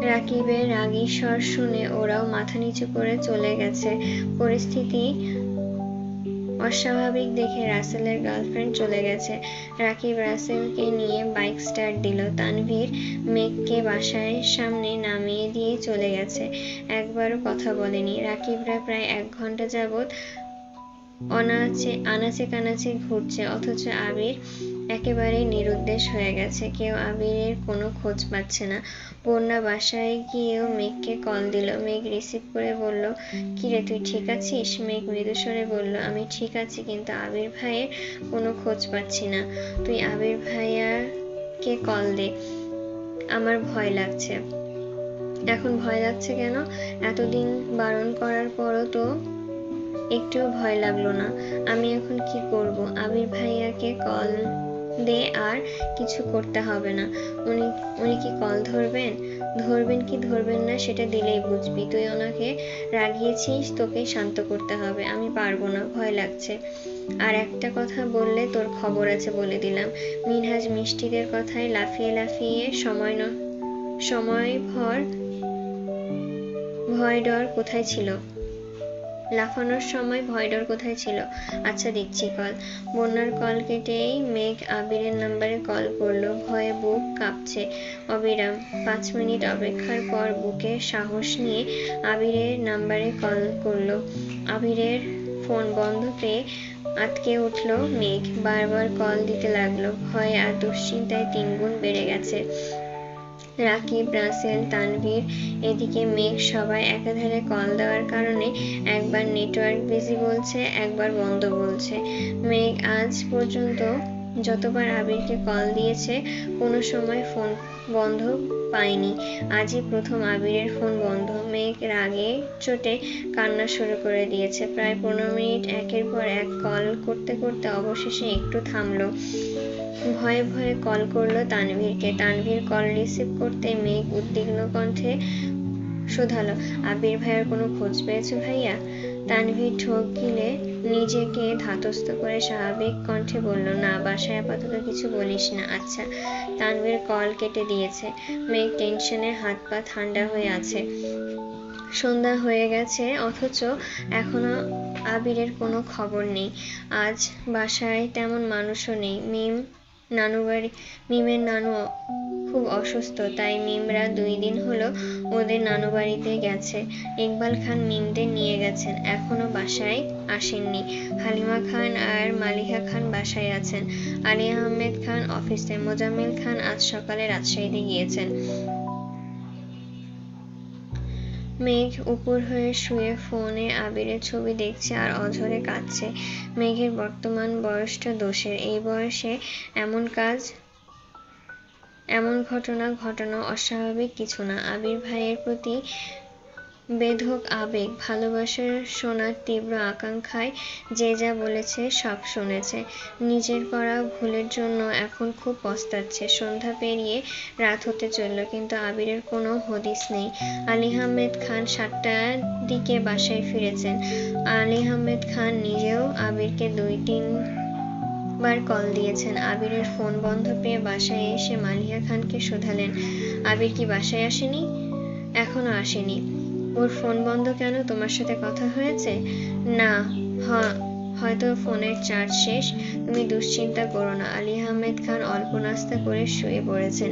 রাকিবের রাগী স্বর শুনে ওরাও মাথা নিচু করে চলে গেছে। পরিস্থিতি অস্বাভাবিক দেখে রাসেলের গার্লফ্রেন্ড চলে গেছে। রাকিব রাসেলকে নিয়ে বাইক স্টার্ট দিল। তানভীর মেঘকে বাসায় সামনে নামিয়ে দিয়ে চলে গেছে। একবারও কথা বলেনি। রাকিবরা প্রায় 1 ঘন্টা যাবৎ আনাচে কানাচে ঘুরছে, অথচ আবির একেবারেই নিরুদ্দেশ হয়ে গেছে। কেউ আবিরের কোনো খোঁজ পাচ্ছে না। বন্যা বাসায় গিয়েও মেঘকে কল দিল। মেঘ রিসিভ করে বলল, কিরে তুই ঠিক আছিস? মেঘ মৃদুস্বরে বলল, আমি ঠিক আছি, কিন্তু আবির ভাইয়ের কোনো খোঁজ পাচ্ছি না। তুই আবির ভাইয়াকে কল দে, আমার ভয় লাগছে। এখন ভয় লাগছে কেন? এতদিন বারণ করার পরও তো একটুও ভয় লাগলো না। আমি এখন কি করব? আবির ভাইয়াকে কল দে, আর কিছু করতে হবে না। উনি কি কল ধরবেন? ধরবেন কি ধরবেন না সেটা দিলেই বুঝবি। তুই ওনাকে রাগিয়েছিস, তোকে শান্ত করতে হবে। আমি পারবো না, ভয় লাগছে। আর একটা কথা বললে তোর খবর আছে বলে দিলাম। মিনহাজ মিষ্টিদের কথায় লাফিয়ে লাফিয়ে লাফানোর সময় ভয় ডর কোথায় ছিল? আচ্ছা দিচ্ছি কল। বন্যার কল কেটেই মেঘ আবিরের নাম্বারে কল করলো। ভয়ে বুক কাঁপছে অবিরাম। 5 মিনিট অপেক্ষার পর বুকে সাহস নিয়ে আবিরের নাম্বারে কল করলো। আবিরের ফোন বন্ধ পেয়ে আটকে উঠল মেঘ। বারবার কল দিতে লাগলো। ভয় আর দুশ্চিন্তায় 3 গুণ বেড়ে গেছে। রাকিব, রাসেল, তানভীর, এদিকে মেঘ সবাই একাধারে কল দেওয়ার কারণে একবার নেটওয়ার্ক বিজি বলছে, একবার বন্ধ বলছে। মেঘ আজ পর্যন্ত যতবার আবিরকে কল দিয়েছে কোনো সময় ফোন বন্ধ পায়নি। আজই প্রথম আবিরের ফোন বন্ধ। মেঘ রাগে চোটে কান্না শুরু করে দিয়েছে। প্রায় 15 মিনিট একের পর এক কল করতে করতে অবশেষে একটু থামলো। ভয়ে ভয়ে কল করলো তানভীরকে। তানভীর কল রিসিভ করতে মেঘ উদ্বিগ্ন কণ্ঠে শোধালো, আবির ভাইয়ার কোনো খোঁজ পেয়েছো ভাইয়া? তানভীর ঠোক গিলে নিজেকে ধাতস্থ করে স্বাভাবিক কণ্ঠে বলল, না, বাসায় আপাতত কিছু বলিস না। আচ্ছা। তানভীর কল কেটে দিয়েছে। মেঘ টেনশনে হাত পা ঠান্ডা হয়ে আছে। সন্ধ্যা হয়ে গেছে, অথচ এখনো আবিরের কোনো খবর নেই। আজ বাসায় তেমন মানুষও নেই। মিমের নানু খুব অসুস্থ, তাই মিমরা 2 দিন হলো ওদের নানু বাড়িতে গেছে। ইকবাল খান মিমদের নিয়ে গেছেন, এখনো বাসায় আসেননি। হালিমা খান আর মালিহা খান বাসায় আছেন। আলী আহমেদ খান অফিসে। মোজাম্মেল খান আজ সকালে রাজশাহীতে গিয়েছেন। মেঘ উপর হয়ে শুয়ে ফোনে আবিরের ছবি দেখছে আর অঝরে কাঁদছে। মেঘের বর্তমান বয়সটা দোষের। এই বয়সে এমন ঘটনা ঘটানো অস্বাভাবিক কিছু না। আবির ভাইয়ের প্রতি বেধক আবেগ, ভালোবাসা শোনার তীব্র আকাঙ্ক্ষায় যে যা বলেছে সব শুনেছে। নিজের করা ভুলের জন্য এখন খুব পস্তাচ্ছে। সন্ধ্যা পেরিয়ে রাত হতে চলল, কিন্তু আবিরের কোনো হদিস নেই। আলী আহমেদ খান 7টার দিকে বাসায় ফিরেছেন। আলী আহমেদ খান নিজেও আবিরকে 2-3 বার কল দিয়েছেন। আবিরের ফোন বন্ধ পেয়ে বাসায় এসে মালিহা খানকে শোধালেন, আবির কি বাসায় আসেনি? এখনো আসেনি। ওর ফোন বন্ধ কেন? তোমার সাথে কথা হয়েছে? না। হয়তো ফোনের চার্জ শেষ। তুমি দুশ্চিন্তা করো না। আলী আহমেদ খান অল্প নাস্তা করে শুয়ে পড়েছেন।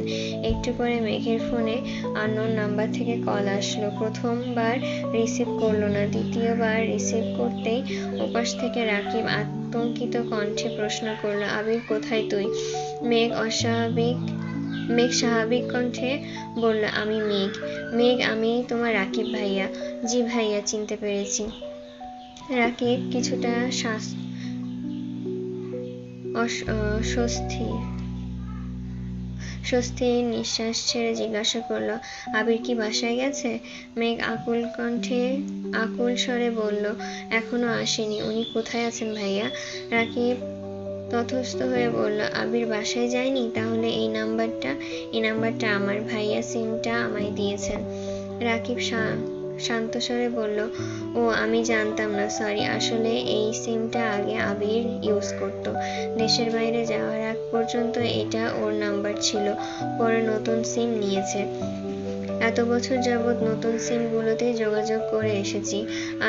একটু পরে মেঘের ফোনে আননোন নাম্বার থেকে কল আসলো। প্রথমবার রিসিভ করলো না, দ্বিতীয়বার রিসিভ করতেই ওপাশ থেকে রাকিব আতঙ্কিত কণ্ঠে প্রশ্ন করলো, আবির কোথায় তুই? মেঘ স্বাভাবিক কণ্ঠে বলল, আমি মেঘ। মেঘ, আমি তোমার রাকিব ভাইয়া। জি ভাইয়া, চিনতে পেরেছি। রাকিব কিছুটা স্বস্তির নিঃশ্বাস ছেড়ে জিজ্ঞাসা করলো, আবির কি বাসায় গেছে? মেঘ আকুল স্বরে বলল, এখনো আসেনি। উনি কোথায় আছেন ভাইয়া? রাকিব তথস্থ হয়ে বলল, আবির বাসায় যায়নি? তাহলে এই নাম্বারটা আমার। ভাইয়া সিমটা আমায় দিয়েছেন। রাকিব শান্ত স্বরে বলল, ও আমি জানতাম না, সরি। আসলে এই সিমটা আগে আবির ইউজ করত। দেশের বাইরে যাওয়ার আগ পর্যন্ত এটা ওর নাম্বার ছিল, পরে নতুন সিম নিয়েছে। এত বছর যাবৎ নতুন সিমগুলোতে যোগাযোগ করে এসেছি।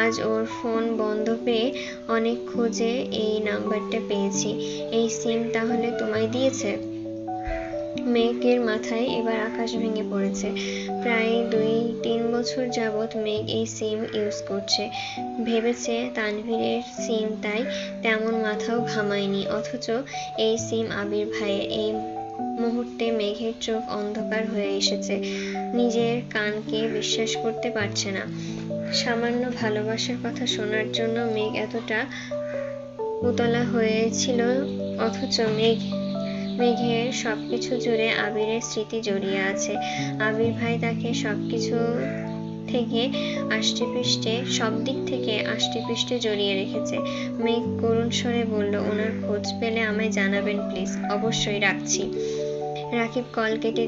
আজ ওর ফোন বন্ধ পেয়ে অনেক খোঁজে এই নাম্বারটা পেয়েছি। এই সিম তাহলে তোমায় দিয়েছে? মেঘের মাথায় এবার আকাশ ভেঙে পড়েছে। প্রায় 2-3 বছর যাবৎ মেঘ এই সিম ইউজ করছে। ভেবেছে তানভীরের সিম, তাই তেমন মাথাও ঘামায়নি। অথচ এই সিম আবির ভাইয়ের। এই মুহূর্তে মেঘের চোখ অন্ধকার হয়ে এসেছে। নিজের কানকে বিশ্বাস করতে পারছে না। সামান্য ভালোবাসার কথা শোনার জন্য মেঘ এতটা উতলা হয়েছিল, অথচ মেঘের সবকিছু জুড়ে আবিরের স্মৃতি জড়িয়ে আছে। আবির ভাই তাকে সব দিক থেকে আষ্টেপৃষ্ঠে জড়িয়ে রেখেছে। মেঘ করুণ স্বরে বলল, ওনার খোঁজ পেলে আমায় জানাবেন প্লিজ। অবশ্যই, রাখছি। রাকিব কল কেটে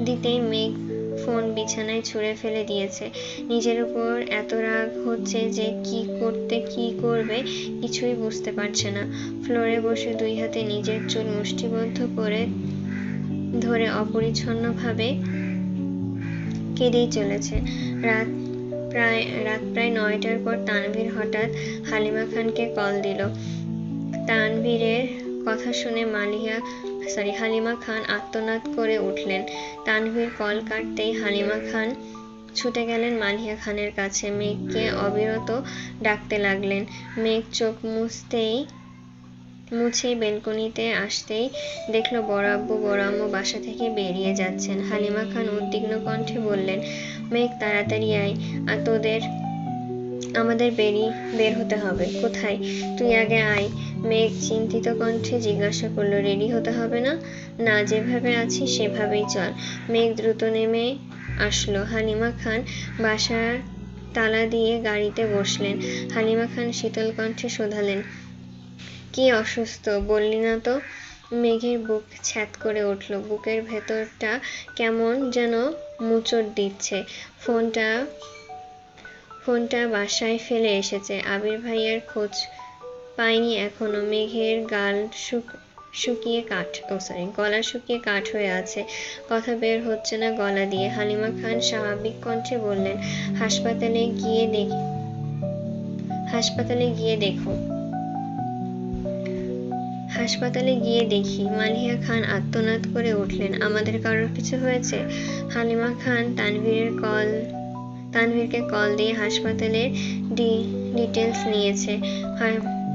দিতেই মেঘ ফোন বিছানায় ছুঁড়ে ফেলে দিয়েছে। নিজের উপর এত রাগ হচ্ছে যে কি করবে কিছুই বুঝতে পারছে না। ফ্লোরে বসে 2 হাতে নিজের চুল মুষ্টিবদ্ধ করে ধরে অপরিচ্ছন্নভাবে কেঁদেই চলেছে। রাত প্রায় 9টার পর তানভীর হঠাৎ হালিমা খানকে কল দিল। তানভীরের কথা শুনে হালিমা খান আর্তনাদ করে উঠলেন। তানভীর কল কাটতেই হালিমা খান ছুটে গেলেন মালিহা খানের কাছে। মেঘকে অবিরত ডাকতে লাগলেন। মেঘ চোখ মুছেই বেলকনিতে আসতেই দেখলো বড় আব্বু বড় আম্মু বাসা থেকে বেরিয়ে যাচ্ছেন। হালিমা খান উদ্বিগ্ন কণ্ঠে বললেন, মেঘ তাড়াতাড়ি আয়, আর আমাদের বের হতে হবে। কোথায়? তুই আগে আয়। মেঘ চিন্তিত কণ্ঠে জিজ্ঞাসা করলো, রেডি হতে হবে না? না, যেভাবে আছি সেভাবেই চল। মেঘ দ্রুত নেমে আসলো। হালিমা খান বাসার তালা দিয়ে গাড়িতে বসলেন। হালিমা খান শীতল কণ্ঠে শোধালেন, কি অসুস্থ বললি না তো? মেঘের বুক ছ্যাঁত করে উঠল। বুকের ভেতরটা কেমন যেন মোচড় দিচ্ছে। ফোনটা বাসায় ফেলে এসেছে। আবির ভাইয়ার খোঁজ পায়নি এখনো। মেঘের গলা শুকিয়ে কাঠ হয়ে আছে। কথা বের হচ্ছে না গলা দিয়ে। হালিমা খান স্বাভাবিক কণ্ঠে বললেন, হাসপাতালে গিয়ে দেখি। মালিহা খান আর্তনাদ করে উঠলেন, আমাদের কারোর কিছু হয়েছে? হালিমা খান তানভীরকে কল দিয়ে হাসপাতালের ডিটেলস নিয়েছে।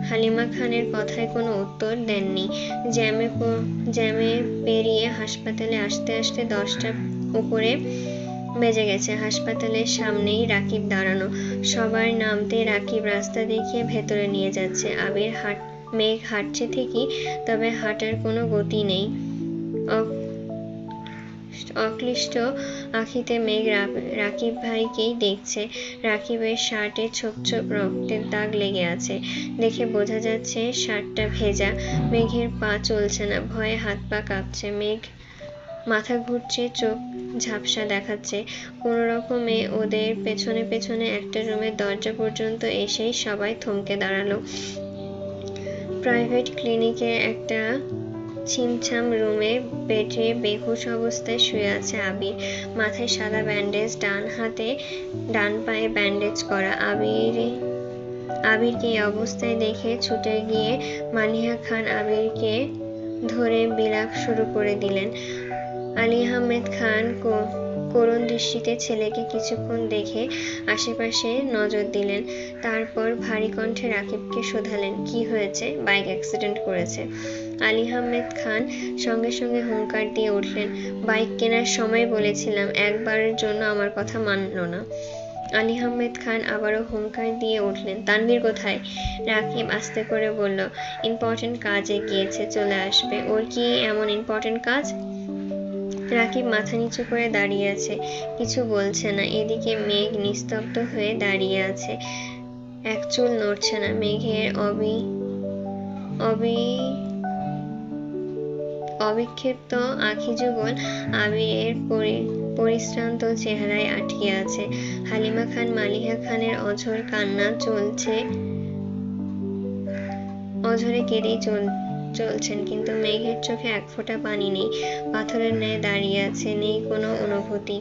হালিমা খানের কথায় কোনো উত্তর দেননি। জ্যামে পেরিয়ে হাসপাতালে আসতে আসতে 10টার উপরে বেজে গেছে। হাসপাতালের সামনেই রাকিব দাঁড়ানো। সবার নামতে রাকিব রাস্তা দেখিয়ে ভেতরে নিয়ে যাচ্ছে। মেঘ হাঁটছে ঠিকই, তবে হাঁটার কোনো গতি নেই। অক্লিষ্ট আঁখিতে মেঘ রাকিব ভাইকেই দেখছে। রাকিবের শার্টে ছোপ ছোপ রক্তের দাগ লেগে আছে। দেখে বোঝা যাচ্ছে শার্টটা ভেজা। মেঘের পা চলছে না, ভয়ে হাত পা কাঁপছে। মেঘ মাথা ঘুরছে, চোখ ঝাপসা দেখাচ্ছে। কোনো রকমে ওদের পেছনে পেছনে একটা রুমের দরজা পর্যন্ত এসেই সবাই থমকে দাঁড়ালো। প্রাইভেট ক্লিনিকের একটা ছিমছাম রুমে বেডে বেহুশ অবস্থায় শুয়ে আছে আবির। মাথায় সাদা ব্যান্ডেজ, ডান পায়ে ব্যান্ডেজ করা। আবিরকে এই অবস্থায় দেখে ছুটে গিয়ে মালিহা খান আবিরকে ধরে বিলাপ শুরু করে দিলেন। আলী আহমেদ খান করুণ দৃষ্টিতে ছেলেকে কিছুক্ষণ দেখে আশেপাশে নজর দিলেন। তারপর ভারী কণ্ঠে রাকিবকে শোধালেন, কি হয়েছে? বাইক অ্যাক্সিডেন্ট করেছে। আলী আহমেদ খান সঙ্গে সঙ্গে হুঙ্কার দিয়ে উঠলেন, বাইক কেনার সময় বলেছিলাম, একবারের জন্য আমার কথা মানলো না। আলী আহমেদ খান আবারও হুঙ্কার দিয়ে উঠলেন, তানভীর কোথায়? রাকিব আস্তে করে বলল, ইম্পর্টেন্ট কাজে গিয়েছে, চলে আসবে। ওর কি এমন ইম্পর্টেন্ট কাজ? রাকিব মাথা নিচু করে দাঁড়িয়ে আছে, কিছু বলছে না। এদিকে মেঘ নিস্তব্ধ হয়ে দাঁড়িয়ে আছে, এক চুল নড়ছে না। মেঘের অবিক্ষিপ্ত আখি যুগল আবিরের পরিশ্রান্ত চেহারায় আটকে আছে। হালিমা খান মালিহা খানের অঝোর কান্না চলছে, অঝরে কেঁদেই চলছেন, কিন্তু মেঘের চোখে এক ফোঁটা পানি নেই। পাথরের ন্যায় দাঁড়িয়ে আছে, নেই কোনো অনুভূতি।